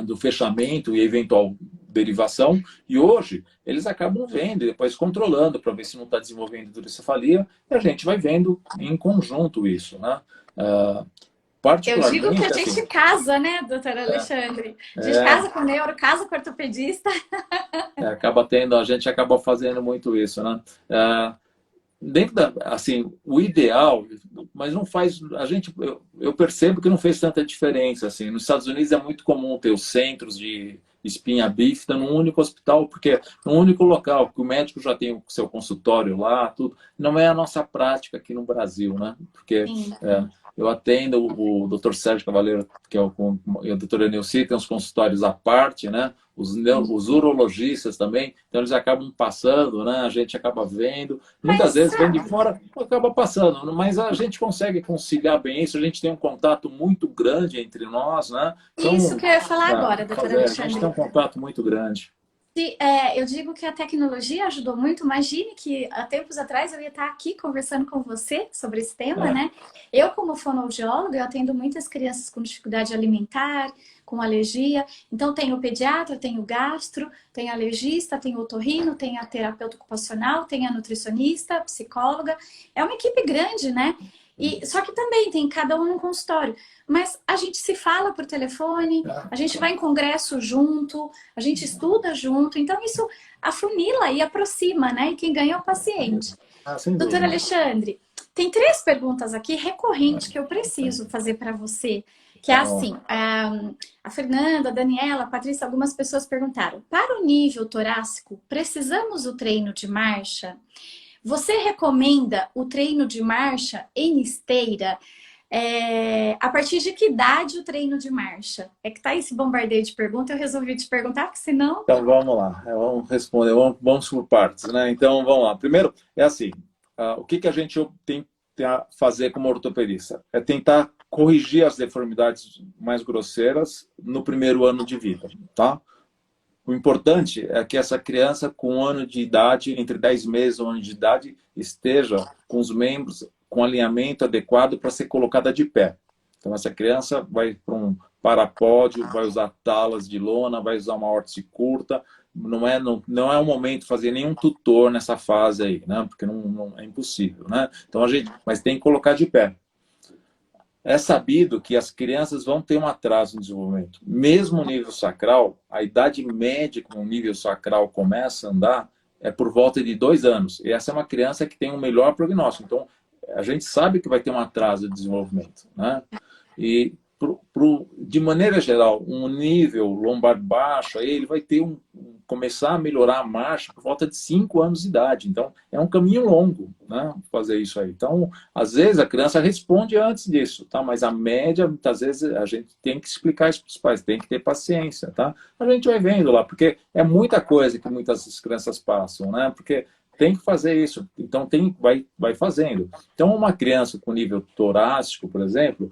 do fechamento e eventual derivação, e hoje eles acabam vendo e depois controlando para ver se não está desenvolvendo hidrocefalia, e a gente vai vendo em conjunto isso, né? Eu digo que a assim, gente casa, né, doutor Alexandre? A gente casa com neuro, casa com ortopedista. A gente acaba fazendo muito isso, né? Dentro assim, o ideal, mas não faz, eu percebo que não fez tanta diferença, assim. Nos Estados Unidos é muito comum ter os centros de espinha bífida num único hospital, porque é um único local, que o médico já tem o seu consultório lá, tudo. Não é a nossa prática aqui no Brasil, né? Porque eu atendo o Dr. Sérgio Cavaleiro, que é o Dr. Enelci, tem uns consultórios à parte, né? Os urologistas também, então eles acabam passando, né? A gente acaba vendo. Muitas vezes vem de fora, acaba passando, mas a gente consegue conciliar bem isso, a gente tem um contato muito grande entre nós, né? Então, isso que eu ia falar agora, doutora Alexandre. A gente tem um contato muito grande. Eu digo que a tecnologia ajudou muito. Imagine que há tempos atrás eu ia estar aqui conversando com você sobre esse tema, né? Eu, como fonoaudióloga, eu atendo muitas crianças com dificuldade alimentar, com alergia. Então, tem o pediatra, tem o gastro, tem o alergista, tem o otorrino, tem a terapeuta ocupacional, tem a nutricionista, a psicóloga. É uma equipe grande, né? Só que também tem cada um no consultório. Mas a gente se fala por telefone, a gente vai em congresso junto, a gente estuda junto. Então isso afunila e aproxima, né? E quem ganha é o paciente. Doutor Alexandre, tem 3 perguntas aqui recorrentes que eu preciso fazer para você. Que é assim, a Fernanda, a Daniela, a Patrícia, algumas pessoas perguntaram, para o nível torácico, precisamos do treino de marcha? Você recomenda o treino de marcha em esteira? A partir de que idade o treino de marcha? É que tá esse bombardeio de perguntas, eu resolvi te perguntar, porque senão... Então vamos lá, vamos responder, vamos por partes, né? Então vamos lá. Primeiro, é assim, o que a gente tem que fazer como ortopedista? É tentar corrigir as deformidades mais grosseiras no primeiro ano de vida, tá? O importante é que essa criança com 1 ano de idade, entre 10 meses e 1 ano de idade, esteja com os membros com alinhamento adequado para ser colocada de pé. Então essa criança vai para um parapódio, vai usar talas de lona, vai usar uma órtese curta. Não é o momento de fazer nenhum tutor nessa fase aí, né? Porque não é impossível, né? Então mas tem que colocar de pé. É sabido que as crianças vão ter um atraso no desenvolvimento. Mesmo no nível sacral, a idade média que o nível sacral começa a andar é por volta de 2 anos. E essa é uma criança que tem um melhor prognóstico. Então, a gente sabe que vai ter um atraso de desenvolvimento, né? E, de maneira geral, um nível lombar baixo, aí ele vai ter começar a melhorar a marcha por volta de 5 anos de idade. Então, é um caminho longo, né? Fazer isso aí. Então, às vezes, a criança responde antes disso, tá? Mas a média, muitas vezes, a gente tem que explicar isso para os pais, tem que ter paciência, tá? A gente vai vendo lá, porque é muita coisa que muitas crianças passam, né? Porque tem que fazer isso, então vai fazendo. Então, uma criança com nível torácico, por exemplo,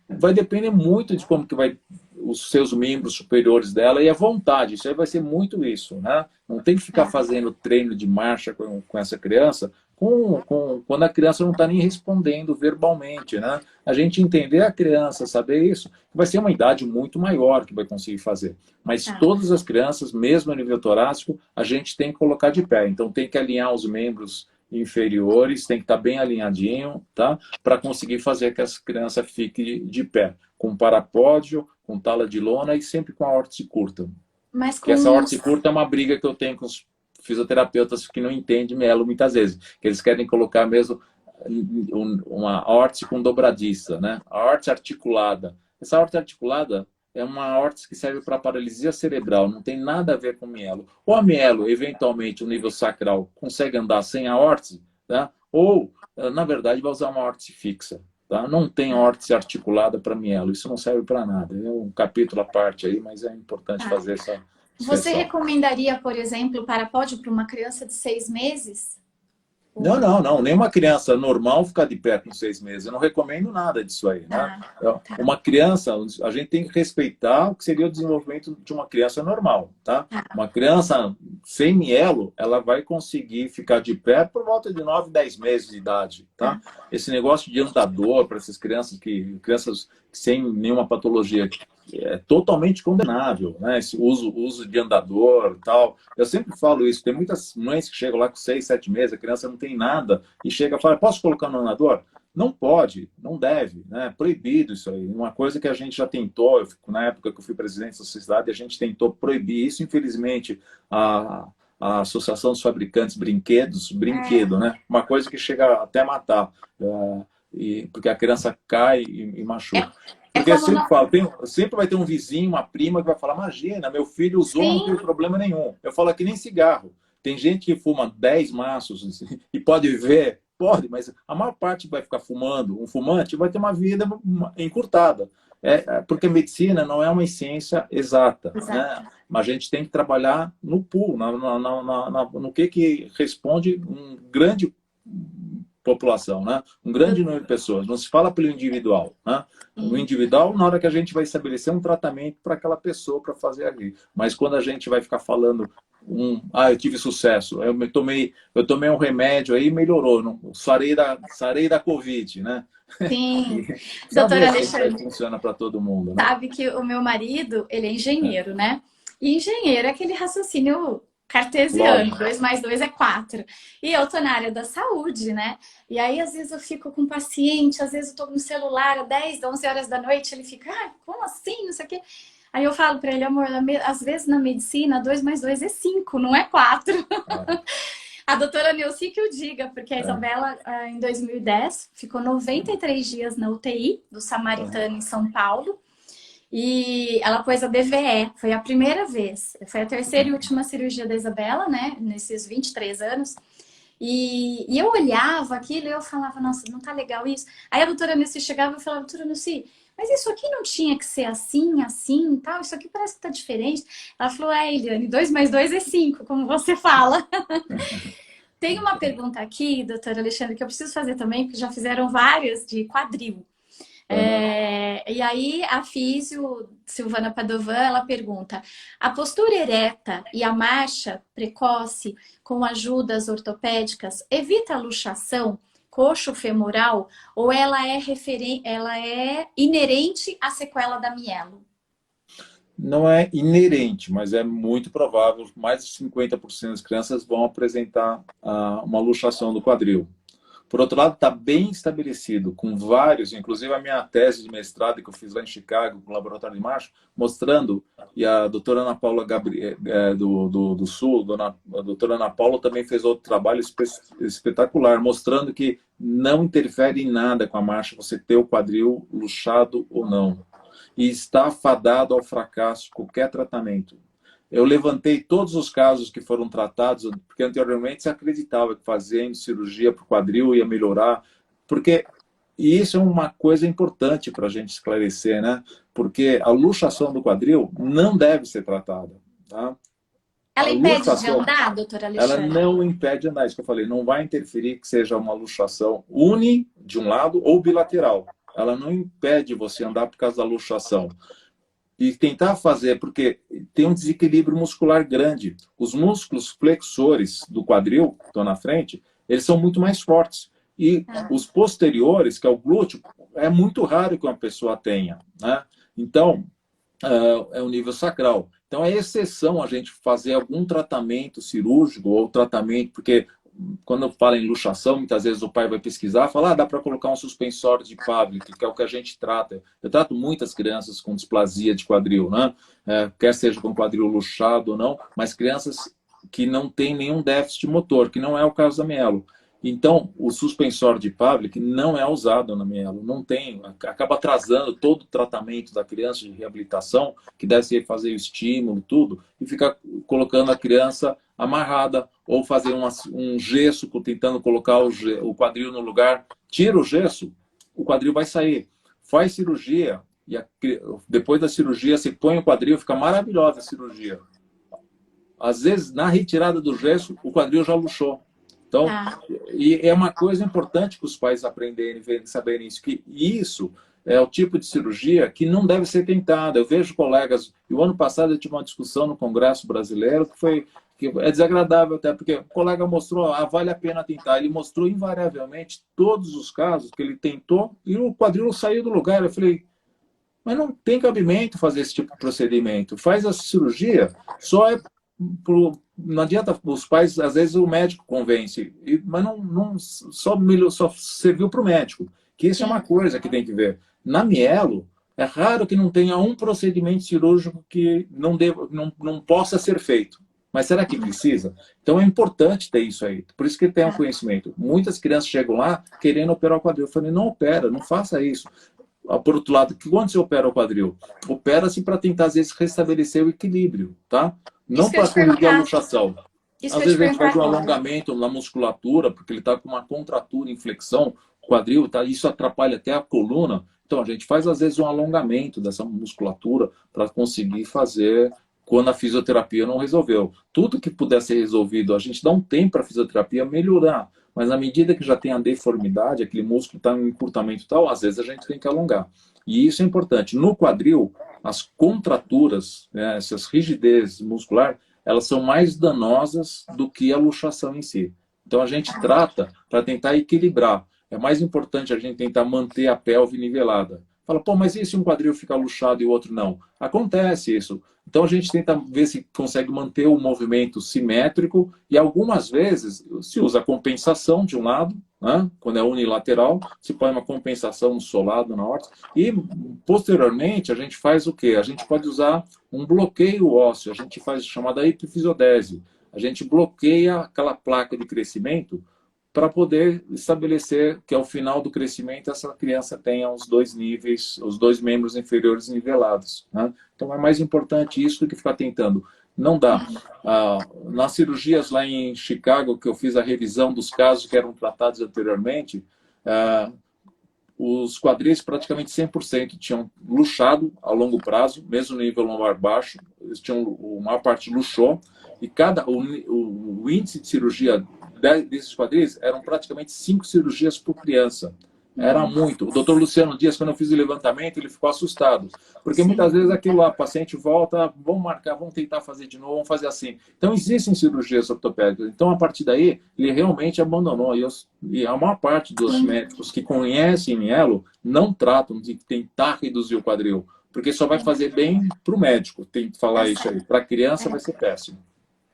vai depender muito de como que vai os seus membros superiores dela e a vontade. Isso aí vai ser muito isso, né? Não tem que ficar fazendo treino de marcha com essa criança quando a criança não está nem respondendo verbalmente, né? A gente entender a criança, saber isso, vai ser uma idade muito maior que vai conseguir fazer. Mas todas as crianças, mesmo a nível torácico, a gente tem que colocar de pé. Então tem que alinhar os membros inferiores, tem que estar bem alinhadinho, tá? Para conseguir fazer que essa criança fique de pé, com parapódio, com tala de lona e sempre com a órtese curta. Mas Porque essa órtese curta é uma briga que eu tenho com os fisioterapeutas que não entendem mielo muitas vezes, que eles querem colocar mesmo uma órtese com dobradiça, né? A órtese articulada. Essa órtese articulada é uma órtese que serve para paralisia cerebral, não tem nada a ver com mielo. Ou a mielo, eventualmente, o nível sacral, consegue andar sem a órtese, tá? Ou, na verdade, vai usar uma órtese fixa. Tá? Não tem órtese articulada para mielo, isso não serve para nada. É um capítulo à parte aí, mas é importante fazer essa Você exceção. recomendaria, por exemplo, parapódio para uma criança de 6 meses? Não. Nenhuma criança normal ficar de pé com 6 meses. Eu não recomendo nada disso aí, né? Uma criança, a gente tem que respeitar o que seria o desenvolvimento de uma criança normal, tá? Uma criança sem mielo, ela vai conseguir ficar de pé por volta de 9, 10 meses de idade, tá? Esse negócio de andador para essas crianças sem nenhuma patologia é totalmente condenável, né? Esse uso de andador e tal. Eu sempre falo isso. Tem muitas mães que chegam lá com 6, 7 meses, a criança não tem nada e chega e fala: posso colocar no andador? Não pode, não deve, né? Proibido isso aí. Uma coisa que a gente já tentou, na época que eu fui presidente da sociedade, a gente tentou proibir isso. Infelizmente, a Associação dos Fabricantes brinquedo, né? Uma coisa que chega até a matar, porque a criança cai e machuca. Porque eu sempre falo, sempre vai ter um vizinho, uma prima que vai falar: imagina, meu filho usou, não teve problema nenhum. Eu falo que nem cigarro. Tem gente que fuma 10 maços e pode viver, pode, mas a maior parte vai ficar fumando. Um fumante vai ter uma vida encurtada. Porque a medicina não é uma ciência exata, né? Mas a gente tem que trabalhar no pool, no que responde um grande população, né? Um grande número de pessoas. Não se fala pelo individual, né? O individual, na hora que a gente vai estabelecer um tratamento para aquela pessoa para fazer ali. Mas quando a gente vai ficar falando eu tive sucesso, eu tomei um remédio aí e melhorou, não, sarei da Covid, né? Sim. Doutora Alexandre, funciona para todo mundo, né? Sabe que o meu marido, ele é engenheiro, né? E engenheiro é aquele raciocínio cartesiano, 2 mais 2 é 4. E eu tô na área da saúde, né? E aí, às vezes, eu fico com um paciente, às vezes eu tô no celular às 10, 11 horas da noite, ele fica: como assim? Não sei o quê. Aí eu falo pra ele: amor, às vezes na medicina, 2 mais 2 é 5, não é 4. A doutora Neuci que o diga, porque a É. Isabela, em 2010, ficou 93 dias na UTI do Samaritano em São Paulo. E ela pôs a DVE, foi a primeira vez. Foi a terceira e última cirurgia da Isabela, né? Nesses 23 anos. E eu olhava aquilo e eu falava, nossa, não tá legal isso. Aí a doutora Nilce chegava e falava, doutora Nilce, mas isso aqui não tinha que ser assim, assim e tal? Isso aqui parece que tá diferente. Ela falou, Eliane, 2 mais 2 é 5, como você fala. Tem uma pergunta aqui, doutora Alexandre, que eu preciso fazer também, porque já fizeram várias de quadril. E aí a físio Silvana Padovan, ela pergunta: a postura ereta e a marcha precoce com ajudas ortopédicas evita a luxação coxo-femoral ou ela é inerente à sequela da mielo? Não é inerente, mas é muito provável. Mais de 50% das crianças vão apresentar uma luxação do quadril. Por outro lado, está bem estabelecido, com vários, inclusive a minha tese de mestrado que eu fiz lá em Chicago, com o Laboratório de Marcha, mostrando, e a doutora Ana Paula do Sul, a doutora Ana Paula também fez outro trabalho espetacular, mostrando que não interfere em nada com a marcha você ter o quadril luxado ou não. E está fadado ao fracasso qualquer tratamento. Eu levantei todos os casos que foram tratados, porque anteriormente se acreditava que fazendo cirurgia para o quadril ia melhorar, porque e isso é uma coisa importante para a gente esclarecer, né? Porque a luxação do quadril não deve ser tratada, tá? Ela A impede de luxação, andar, doutora ela Alexandre? não impede de andar, isso que eu falei, não vai interferir que seja uma luxação uni de um lado ou bilateral. Ela não impede você andar por causa da luxação. E tentar fazer, porque tem um desequilíbrio muscular grande. Os músculos flexores do quadril, que estão na frente, eles são muito mais fortes. E os posteriores, que é o glúteo, é muito raro que uma pessoa tenha, né? Então, é o nível sacral. Então, é exceção a gente fazer algum tratamento cirúrgico ou tratamento, porque quando eu falo em luxação, muitas vezes o pai vai pesquisar, fala, dá para colocar um suspensório de Pavlik, que é o que a gente trata. Eu trato muitas crianças com displasia de quadril, né? Quer seja com quadril luxado ou não, mas crianças que não têm nenhum déficit motor, que não é o caso da mielo. Então, o suspensório de Pavlik não é usado na mielo, não tem, acaba atrasando todo o tratamento da criança de reabilitação, que deve ser fazer o estímulo, tudo, e fica colocando a criança amarrada, ou fazer um gesso, tentando colocar o quadril no lugar. Tira o gesso, o quadril vai sair. Faz cirurgia, e depois da cirurgia você põe o quadril, fica maravilhosa a cirurgia. Às vezes, na retirada do gesso, o quadril já luxou. Então, e é uma coisa importante que os pais aprenderem, saberem isso, que isso é o tipo de cirurgia que não deve ser tentada. Eu vejo colegas, e o ano passado eu tive uma discussão no Congresso Brasileiro que é desagradável até, porque o colega mostrou, vale a pena tentar. Ele mostrou invariavelmente todos os casos que ele tentou e o quadril saiu do lugar. Eu falei, mas não tem cabimento fazer esse tipo de procedimento. Faz a cirurgia, só é não adianta os pais, às vezes o médico convence, mas não só serviu para o médico, que isso é uma coisa que tem que ver. Na mielo, é raro que não tenha um procedimento cirúrgico que não possa ser feito. Mas será que precisa? Então é importante ter isso aí. Por isso que tem um conhecimento. Muitas crianças chegam lá querendo operar o quadril. Eu falei, não opera, não faça isso. Por outro lado, quando você opera o quadril? Opera-se para tentar, às vezes, restabelecer o equilíbrio, tá? Não para corrigir a luxação. Às vezes a gente faz um alongamento na musculatura, porque ele está com uma contratura, inflexão, quadril, tá? Isso atrapalha até a coluna. Então a gente faz, às vezes, um alongamento dessa musculatura para conseguir fazer quando a fisioterapia não resolveu. Tudo que puder ser resolvido, a gente dá um tempo para a fisioterapia melhorar. Mas na medida que já tem a deformidade, aquele músculo está em encurtamento e tal, às vezes a gente tem que alongar. E isso é importante. No quadril, as contraturas, né, essas rigidez muscular, elas são mais danosas do que a luxação em si. Então a gente trata para tentar equilibrar. É mais importante a gente tentar manter a pelve nivelada. Fala, pô, mas e se um quadril fica luxado e o outro não? Acontece isso. Então a gente tenta ver se consegue manter o movimento simétrico e algumas vezes se usa compensação de um lado, né? Quando é unilateral, se põe uma compensação no solado na horta e posteriormente a gente faz o quê? A gente pode usar um bloqueio ósseo, a gente faz a chamada epifisiodese. a gente bloqueia aquela placa de crescimento para poder estabelecer que ao final do crescimento essa criança tenha os dois níveis, os dois membros inferiores nivelados, né? Então é mais importante isso do que ficar tentando. Não dá. Nas cirurgias lá em Chicago, que eu fiz a revisão dos casos que eram tratados anteriormente, os quadris praticamente 100% tinham luxado a longo prazo, mesmo no nível lombar baixo, eles tinham, a maior parte luxou, e o índice de cirurgia desses quadris eram praticamente 5 cirurgias por criança. Era muito. O doutor Luciano Dias, quando eu fiz o levantamento, ele ficou assustado. Porque muitas vezes aquilo lá, o paciente volta, vamos marcar, vamos tentar fazer de novo, vamos fazer assim. Então, existem cirurgias ortopédicas. Então, a partir daí, ele realmente abandonou. E a maior parte dos médicos que conhecem mielo não tratam de tentar reduzir o quadril. Porque só vai fazer bem para o médico. Tem que falar isso aí. Para a criança vai ser péssimo.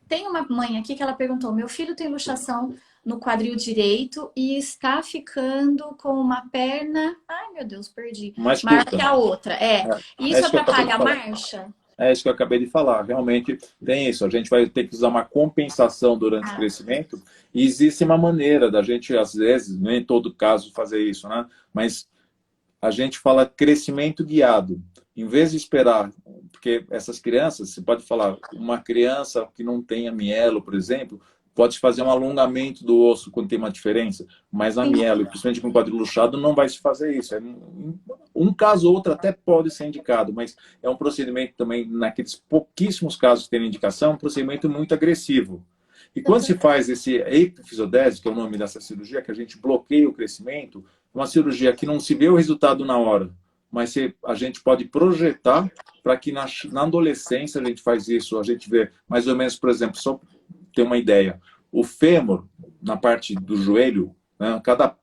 Tem uma mãe aqui que ela perguntou, meu filho tem luxação no quadril direito e está ficando com uma perna, ai meu Deus, perdi, maior que a outra. Isso atrapalha a marcha? É isso que eu acabei de falar. Realmente tem isso. A gente vai ter que usar uma compensação durante o crescimento. E existe uma maneira da gente, às vezes, nem em todo caso, fazer isso, né? Mas a gente fala crescimento guiado. Em vez de esperar, porque essas crianças, você pode falar, uma criança que não tenha mielo, por exemplo, pode fazer um alongamento do osso quando tem uma diferença, mas a mielo, principalmente com quadril luxado, não vai se fazer isso. Um caso ou outro até pode ser indicado, mas é um procedimento também, naqueles pouquíssimos casos que tem indicação, um procedimento muito agressivo. E quando se faz esse epifisodese, que é o nome dessa cirurgia, que a gente bloqueia o crescimento, uma cirurgia que não se vê o resultado na hora, mas a gente pode projetar para que na adolescência a gente faz isso, a gente vê mais ou menos, por exemplo, só ter uma ideia, o fêmur, na parte do joelho, né,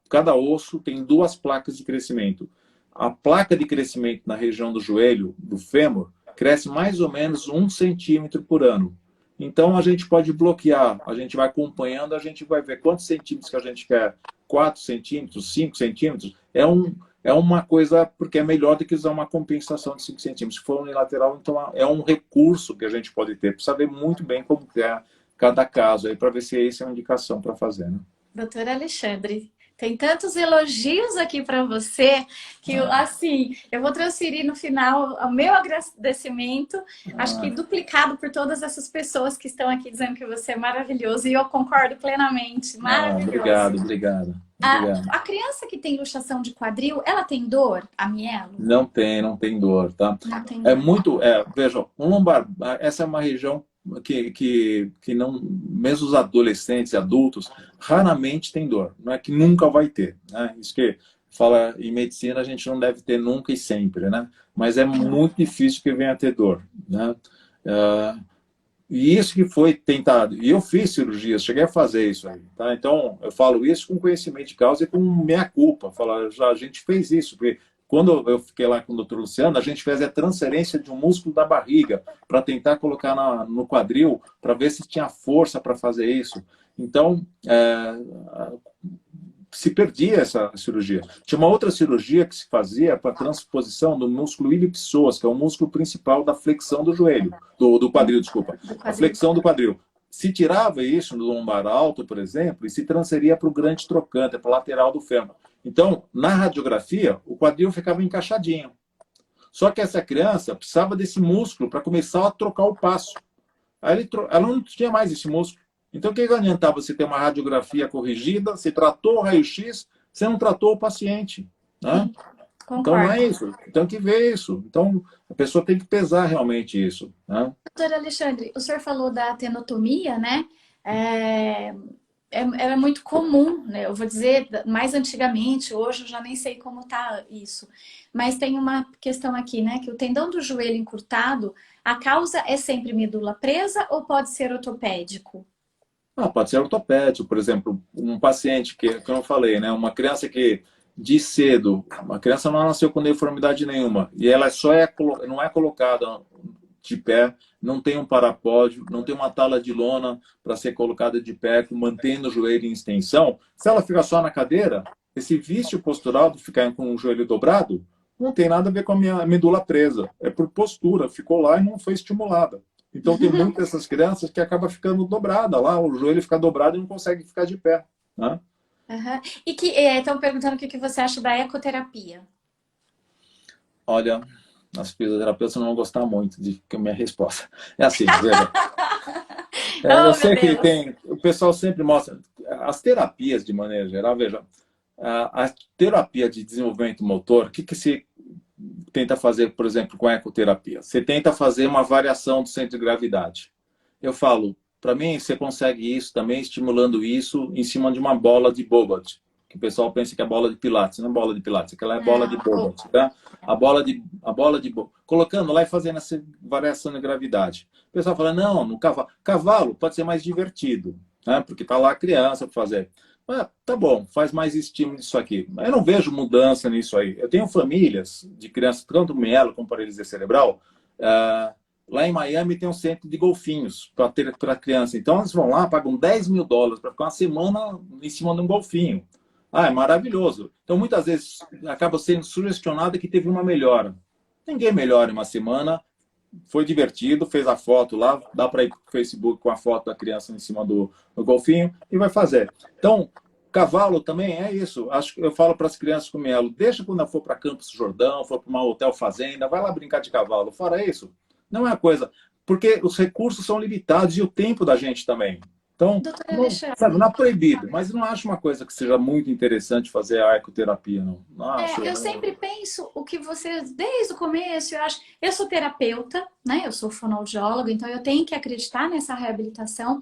cada osso tem 2 placas de crescimento. A placa de crescimento na região do joelho, do fêmur, cresce mais ou menos 1 centímetro por ano. Então a gente pode bloquear, a gente vai acompanhando, a gente vai ver quantos centímetros que a gente quer, 4 centímetros, 5 centímetros, é uma coisa, porque é melhor do que usar uma compensação de 5 centímetros. Se for unilateral, então é um recurso que a gente pode ter. Precisa saber muito bem como é cada caso, aí para ver se essa é uma indicação para fazer. Né? Doutor Alexandre, tem tantos elogios aqui para você que, assim, eu vou transferir no final o meu agradecimento, acho que duplicado por todas essas pessoas que estão aqui dizendo que você é maravilhoso, e eu concordo plenamente, maravilhoso. Obrigado. A criança que tem luxação de quadril, ela tem dor, a mielo? Não tem dor, tá? Não tem dor. É muito, veja, um lombar, essa é uma região que não, mesmo os adolescentes e adultos, raramente tem dor. Não é que nunca vai ter, né? Isso que fala em medicina, a gente não deve ter nunca e sempre, né? Mas é muito difícil que venha a ter dor, né? E isso que foi tentado. E eu fiz cirurgias, cheguei a fazer isso aí, tá? Então, eu falo isso com conhecimento de causa e com meia-culpa. A gente fez isso, porque quando eu fiquei lá com o doutor Luciano, a gente fez a transferência de um músculo da barriga para tentar colocar no quadril, para ver se tinha força para fazer isso. Então, se perdia essa cirurgia. Tinha uma outra cirurgia que se fazia para transposição do músculo ilipsoas, que é o músculo principal da flexão do joelho, do quadril, desculpa. A flexão do quadril. Se tirava isso no lombar alto, por exemplo, e se transferia para o grande trocante, para a lateral do fêmur. Então, na radiografia, o quadril ficava encaixadinho. Só que essa criança precisava desse músculo para começar a trocar o passo. Aí ela não tinha mais esse músculo. Então, o que adiantava você ter uma radiografia corrigida, você tratou o raio-x, você não tratou o paciente. Né? Então, não é isso. Tem que ver isso. Então, a pessoa tem que pesar realmente isso. Né? Doutor Alexandre, o senhor falou da tenotomia, né? Era muito comum, né? Eu vou dizer, mais antigamente, hoje eu já nem sei como está isso. Mas tem uma questão aqui, né? Que o tendão do joelho encurtado, a causa é sempre medula presa ou pode ser ortopédico? Pode ser ortopédico, por exemplo, um paciente que eu falei, né? Uma criança que de cedo, uma criança não nasceu com deformidade nenhuma e ela não é colocada de pé, não tem um parapódio, não tem uma tala de lona para ser colocada de pé, mantendo o joelho em extensão. Se ela fica só na cadeira, esse vício postural de ficar com o joelho dobrado não tem nada a ver com a minha medula presa. É por postura, ficou lá e não foi estimulada. Então tem muitas dessas crianças que acabam ficando dobrada lá, o joelho fica dobrado e não consegue ficar de pé, né? Aham. E que estão perguntando o que que você acha da ecoterapia. Olha, as fisioterapeutas não vão gostar muito de que a minha resposta. É assim, veja. Eu Oh, meu sei que Deus! tem, o pessoal sempre mostra, as terapias de maneira geral, veja, a terapia de desenvolvimento motor, o que se tenta fazer, por exemplo, com a ecoterapia? Você tenta fazer uma variação do centro de gravidade. Eu falo, para mim, você consegue isso também estimulando isso em cima de uma bola de Bobot, que o pessoal pensa que é bola de pilates, não é bola de pilates, aquela é bola de Não, pô. Bobot, tá? A bola de colocando lá e fazendo essa variação de gravidade. O pessoal fala, não, no cavalo, cavalo pode ser mais divertido, né? Porque tá lá a criança para fazer. Tá bom, faz mais estímulo disso aqui. Eu não vejo mudança nisso aí. Eu tenho famílias de crianças, tanto mielo como paralisia cerebral, lá em Miami tem um centro de golfinhos para criança. Então eles vão lá, pagam $10.000 para ficar uma semana em cima de um golfinho. É maravilhoso. Então muitas vezes acaba sendo sugestionado que teve uma melhora. Ninguém melhora em uma semana. Foi divertido, fez a foto lá, dá para ir para o Facebook com a foto da criança em cima do golfinho e vai fazer. Então, cavalo também é isso. Acho que eu falo para as crianças com mielo, deixa quando for para Campos do Jordão, for para uma hotel fazenda, vai lá brincar de cavalo. Fora isso, não é uma coisa. Porque os recursos são limitados e o tempo da gente também. Então, Doutora não, Alexandre, sabe, não é proibido, mas não acho uma coisa que seja muito interessante fazer a ecoterapia, não. Não acho. eu sempre penso o que você, desde o começo, eu sou terapeuta, né? Eu sou fonoaudióloga, então eu tenho que acreditar nessa reabilitação.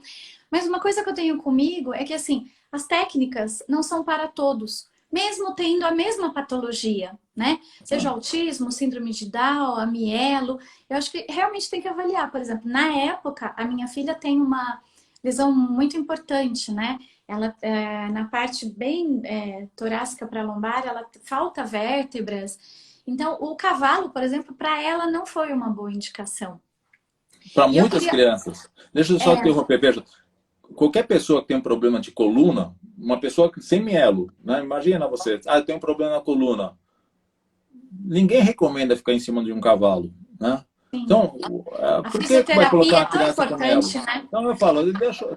Mas uma coisa que eu tenho comigo é que, assim, as técnicas não são para todos, mesmo tendo a mesma patologia, né? Seja autismo, síndrome de Down, a mielo. Eu acho que realmente tem que avaliar. Por exemplo, na época, a minha filha tem uma lesão muito importante, né? Ela, na parte bem torácica para lombar, ela falta vértebras. Então, o cavalo, por exemplo, para ela não foi uma boa indicação. Para E eu muitas queria. crianças. Deixa eu só interromper. Veja, qualquer pessoa que tem um problema de coluna, uma pessoa sem mielo, né? Imagina você, eu tenho um problema na coluna. Ninguém recomenda ficar em cima de um cavalo, né? Sim, Então, a por que vai fisioterapia colocar é uma tão criança com mielo? importante, né? Então eu falo,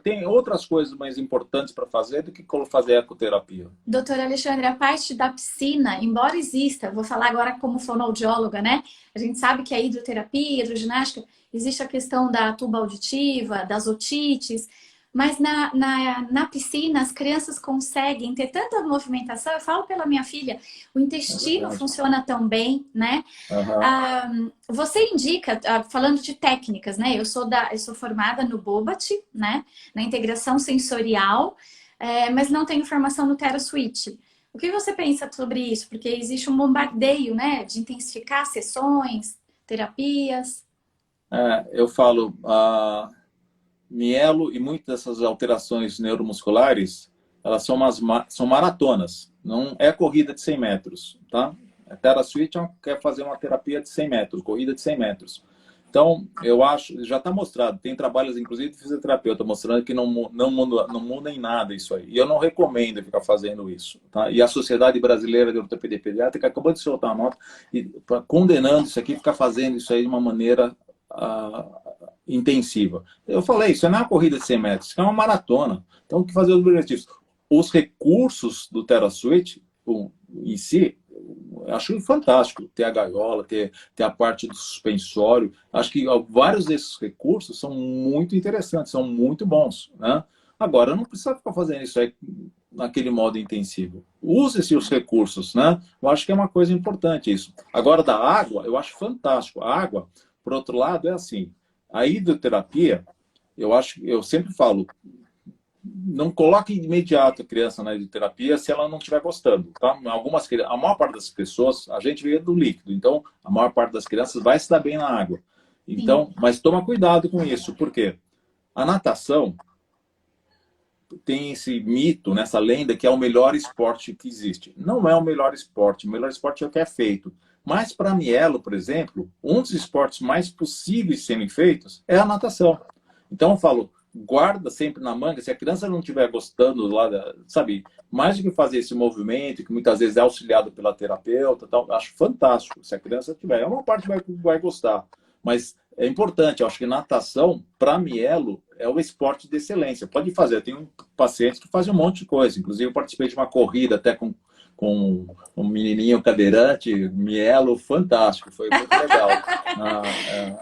tem outras coisas mais importantes para fazer do que fazer ecoterapia. Doutora Alexandre, a parte da piscina, embora exista, vou falar agora como fonoaudióloga, né? A gente sabe que a hidroterapia, hidroginástica, existe a questão da tuba auditiva, das otites, mas na piscina as crianças conseguem ter tanta movimentação. Eu falo pela minha filha, o É intestino verdade. funciona tão bem, né? Aham. Você indica, falando de técnicas, né? Eu sou formada no Bobat, né? Na integração sensorial, mas não tenho formação no TeraSwitch. O que você pensa sobre isso? Porque existe um bombardeio, né? De intensificar sessões, terapias. Eu falo, mielo e muitas dessas alterações neuromusculares, elas são maratonas, não é corrida de 100 metros, tá? A TeraSwitch quer fazer uma terapia de 100 metros, corrida de 100 metros. Então, eu acho, já está mostrado, tem trabalhos, inclusive, de fisioterapeuta, mostrando que não muda em nada isso aí. E eu não recomendo ficar fazendo isso. Tá? E a Sociedade Brasileira de Ortopedia Pediátrica acabou de soltar uma nota condenando isso aqui, ficar fazendo isso aí de uma maneira intensiva. Eu falei, isso não é uma corrida de 100 metros, isso é uma maratona. Então, o que fazer os objetivos? Os recursos do TeraSwitch em si, eu acho fantástico ter a gaiola, ter a parte do suspensório. Acho que vários desses recursos são muito interessantes, são muito bons, né? Agora, não precisa ficar fazendo isso aí naquele modo intensivo. Use-se os recursos, né? Eu acho que é uma coisa importante isso. Agora, da água, eu acho fantástico. A água, por outro lado, é assim, a hidroterapia, eu sempre falo, não coloque de imediato a criança na hidroterapia se ela não estiver gostando, tá? A maior parte das pessoas, a gente vê do líquido, então a maior parte das crianças vai se dar bem na água. Sim. Então, mas toma cuidado com isso, porque a natação tem esse mito, nessa lenda, que é o melhor esporte que existe. Não é o melhor esporte é o que é feito. Mas para mielo, por exemplo, um dos esportes mais possíveis de serem feitos é a natação. Então eu falo, guarda sempre na manga, se a criança não estiver gostando lá, sabe, mais do que fazer esse movimento, que muitas vezes é auxiliado pela terapeuta, tal, acho fantástico. Se a criança tiver, uma parte vai gostar. Mas é importante, eu acho que natação, para mielo, é o esporte de excelência. Pode fazer, tem um paciente que faz um monte de coisa. Inclusive, eu participei de uma corrida até com um menininho cadeirante, mielo, fantástico, foi muito legal.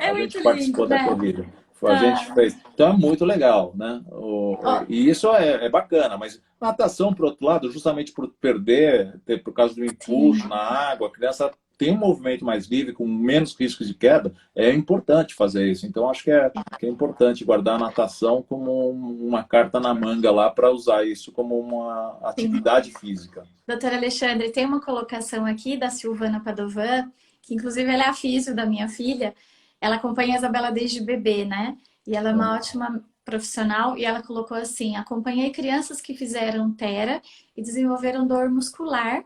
É A muito gente lindo, participou da né? corrida. A gente Ah, fez. Então é muito legal, né? ó, E isso é bacana, mas natação, por outro lado, justamente por perder, por causa do sim. impulso na água, a criança tem um movimento mais livre, com menos riscos de queda, é importante fazer isso. Então, acho que é importante guardar a natação como uma carta na manga lá para usar isso como uma Sim. atividade física. Doutor Alexandre, tem uma colocação aqui da Silvana Padovan, que inclusive ela é a físio da minha filha. Ela acompanha a Isabela desde bebê, né? E ela é uma ótima profissional e ela colocou assim: acompanhei crianças que fizeram tera e desenvolveram dor muscular,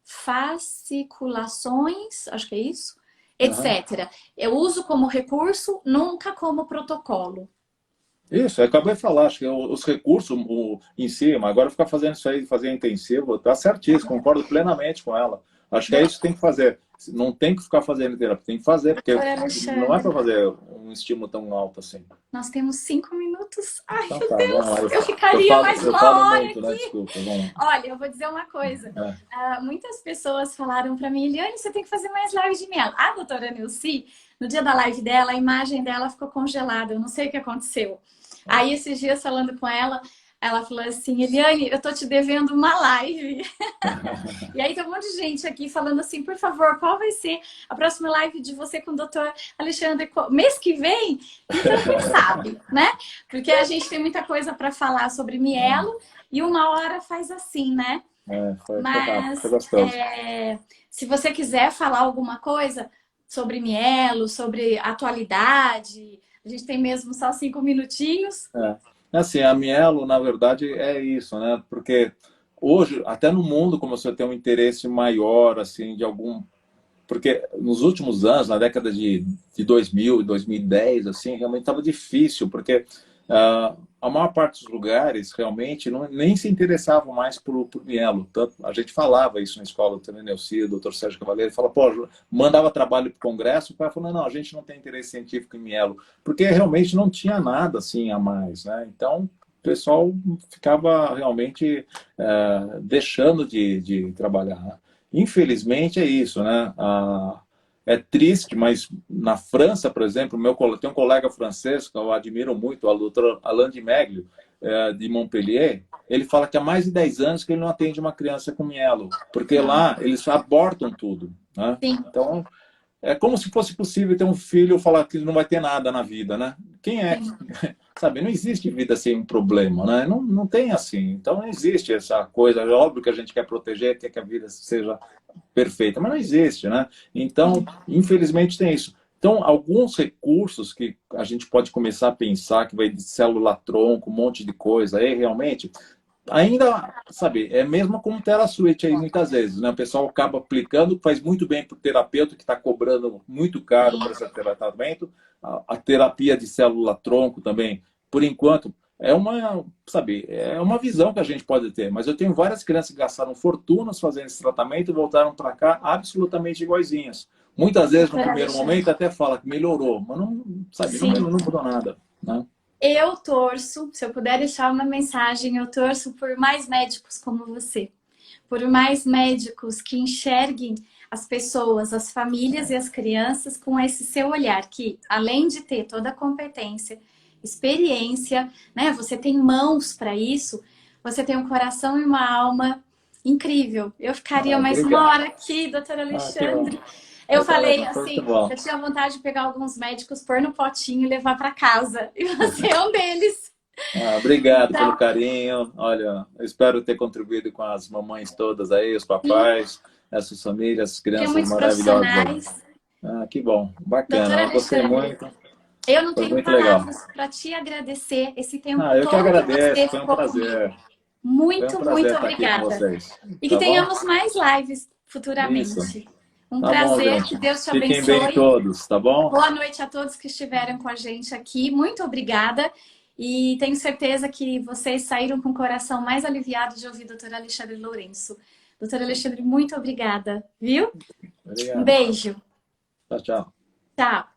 fasciculações, acho que é isso, Uhum. etc. Eu uso como recurso, nunca como protocolo. Isso, eu acabei de falar, acho que os recursos em cima, agora ficar fazendo isso aí, fazer intensivo, tá certíssimo, concordo plenamente com ela. Acho que é isso que tem que fazer. Não tem que ficar fazendo terapia, tem que fazer, porque Doutor não é para Alexandre, fazer um estímulo tão alto assim. nós temos 5 minutos. Ai, Então meu tá, vamos lá. Deus, eu Eu ficaria falo, mais eu uma falo hora muito, né? aqui. Desculpa, vamos Olha, eu vou dizer uma coisa. lá. Muitas pessoas falaram para mim, Eliane, você tem que fazer mais live de mielo. A doutora Nilce, no dia da live dela, a imagem dela ficou congelada. Eu não sei o que aconteceu. Aí, esses dias, falando com ela, ela falou assim, Eliane, eu tô te devendo uma live. E aí tem um monte de gente aqui falando assim, por favor, qual vai ser a próxima live de você com o doutor Alexandre? Mês que vem? Então, quem sabe, né? Porque a gente tem muita coisa para falar sobre mielo e uma hora faz assim, né? Foi rápido, foi Mas gostoso. se você quiser falar alguma coisa sobre mielo, sobre atualidade, a gente tem mesmo só 5 minutinhos. Assim, a Mielo, na verdade, é isso, né? Porque hoje, até no mundo, começou a ter um interesse maior, assim, de algum. Porque nos últimos anos, na década de 2000 e 2010, assim, realmente estava difícil, porque a maior parte dos lugares realmente nem se interessavam mais por mielo. Tanto, a gente falava isso na escola, também Neuci, o doutor Sérgio Cavaleiro, falava, pô, mandava trabalho para o congresso, o cara falou, não, a gente não tem interesse científico em mielo, porque realmente não tinha nada assim a mais, né? Então, o pessoal ficava realmente deixando de trabalhar, né? Infelizmente é isso, né? É triste, mas na França, por exemplo, tem um colega francês que eu admiro muito, o doutor Alain de Meglio, de Montpellier. Ele fala que há mais de 10 anos que ele não atende uma criança com mielo, porque Ah, lá eles abortam tudo, né? sim, Então, é como se fosse possível ter um filho e falar que ele não vai ter nada na vida, né? Quem é? sim. Sabe, não existe vida sem um problema, né? Não tem assim. Então, não existe essa coisa. É óbvio que a gente quer proteger, quer que a vida seja perfeita, mas não existe, né? Então, infelizmente tem isso. Então, alguns recursos que a gente pode começar a pensar, que vai de célula-tronco, um monte de coisa, aí realmente, ainda, sabe, é mesmo como TeraSuite aí muitas vezes, né? O pessoal acaba aplicando, faz muito bem para o terapeuta que está cobrando muito caro para esse tratamento, a terapia de célula-tronco também, por enquanto, sabe, é uma visão que a gente pode ter, mas eu tenho várias crianças que gastaram fortunas fazendo esse tratamento e voltaram para cá absolutamente iguaizinhas. Muitas vezes, no Doutor primeiro momento, Alexandre. até fala que melhorou, mas não, sabe, não, Sim. não mudou nada, né? Eu torço, se eu puder deixar uma mensagem, eu torço por mais médicos como você, por mais médicos que enxerguem as pessoas, as famílias e as crianças com esse seu olhar, que além de ter toda a competência, experiência, né, você tem mãos para isso, você tem um coração e uma alma incrível. Eu ficaria mais uma Obrigado. hora aqui, doutor Que bom. Alexandre. Eu Eu também, falei muito assim, bom. eu tinha vontade de pegar alguns médicos, pôr no potinho e levar para casa. E você é um deles. Obrigado pelo Então, carinho. Olha, eu espero ter contribuído com as mamães todas aí, os papais, essas famílias, as tinha crianças muitos maravilhosas aí. profissionais. Que bom, Doutor bacana. Eu gostei Alexandre, muito, eu não foi tenho muito legal. palavras para te agradecer esse tempo Eu que todo que você agradeço, foi um ficou comigo. prazer. Foi um Muito, muito prazer estar aqui com obrigada. vocês. E que Tá bom? tenhamos mais lives Isso. futuramente. Um Tá bom, prazer, gente. que Deus te Fiquem bem abençoe. todos, tá bom? Boa noite a todos que estiveram com a gente aqui. Muito obrigada. E tenho certeza que vocês saíram com o coração mais aliviado de ouvir o doutor Alexandre Lourenço. Doutor Alexandre, muito obrigada, viu? Um Obrigado. beijo. Tchau, tchau. Tchau.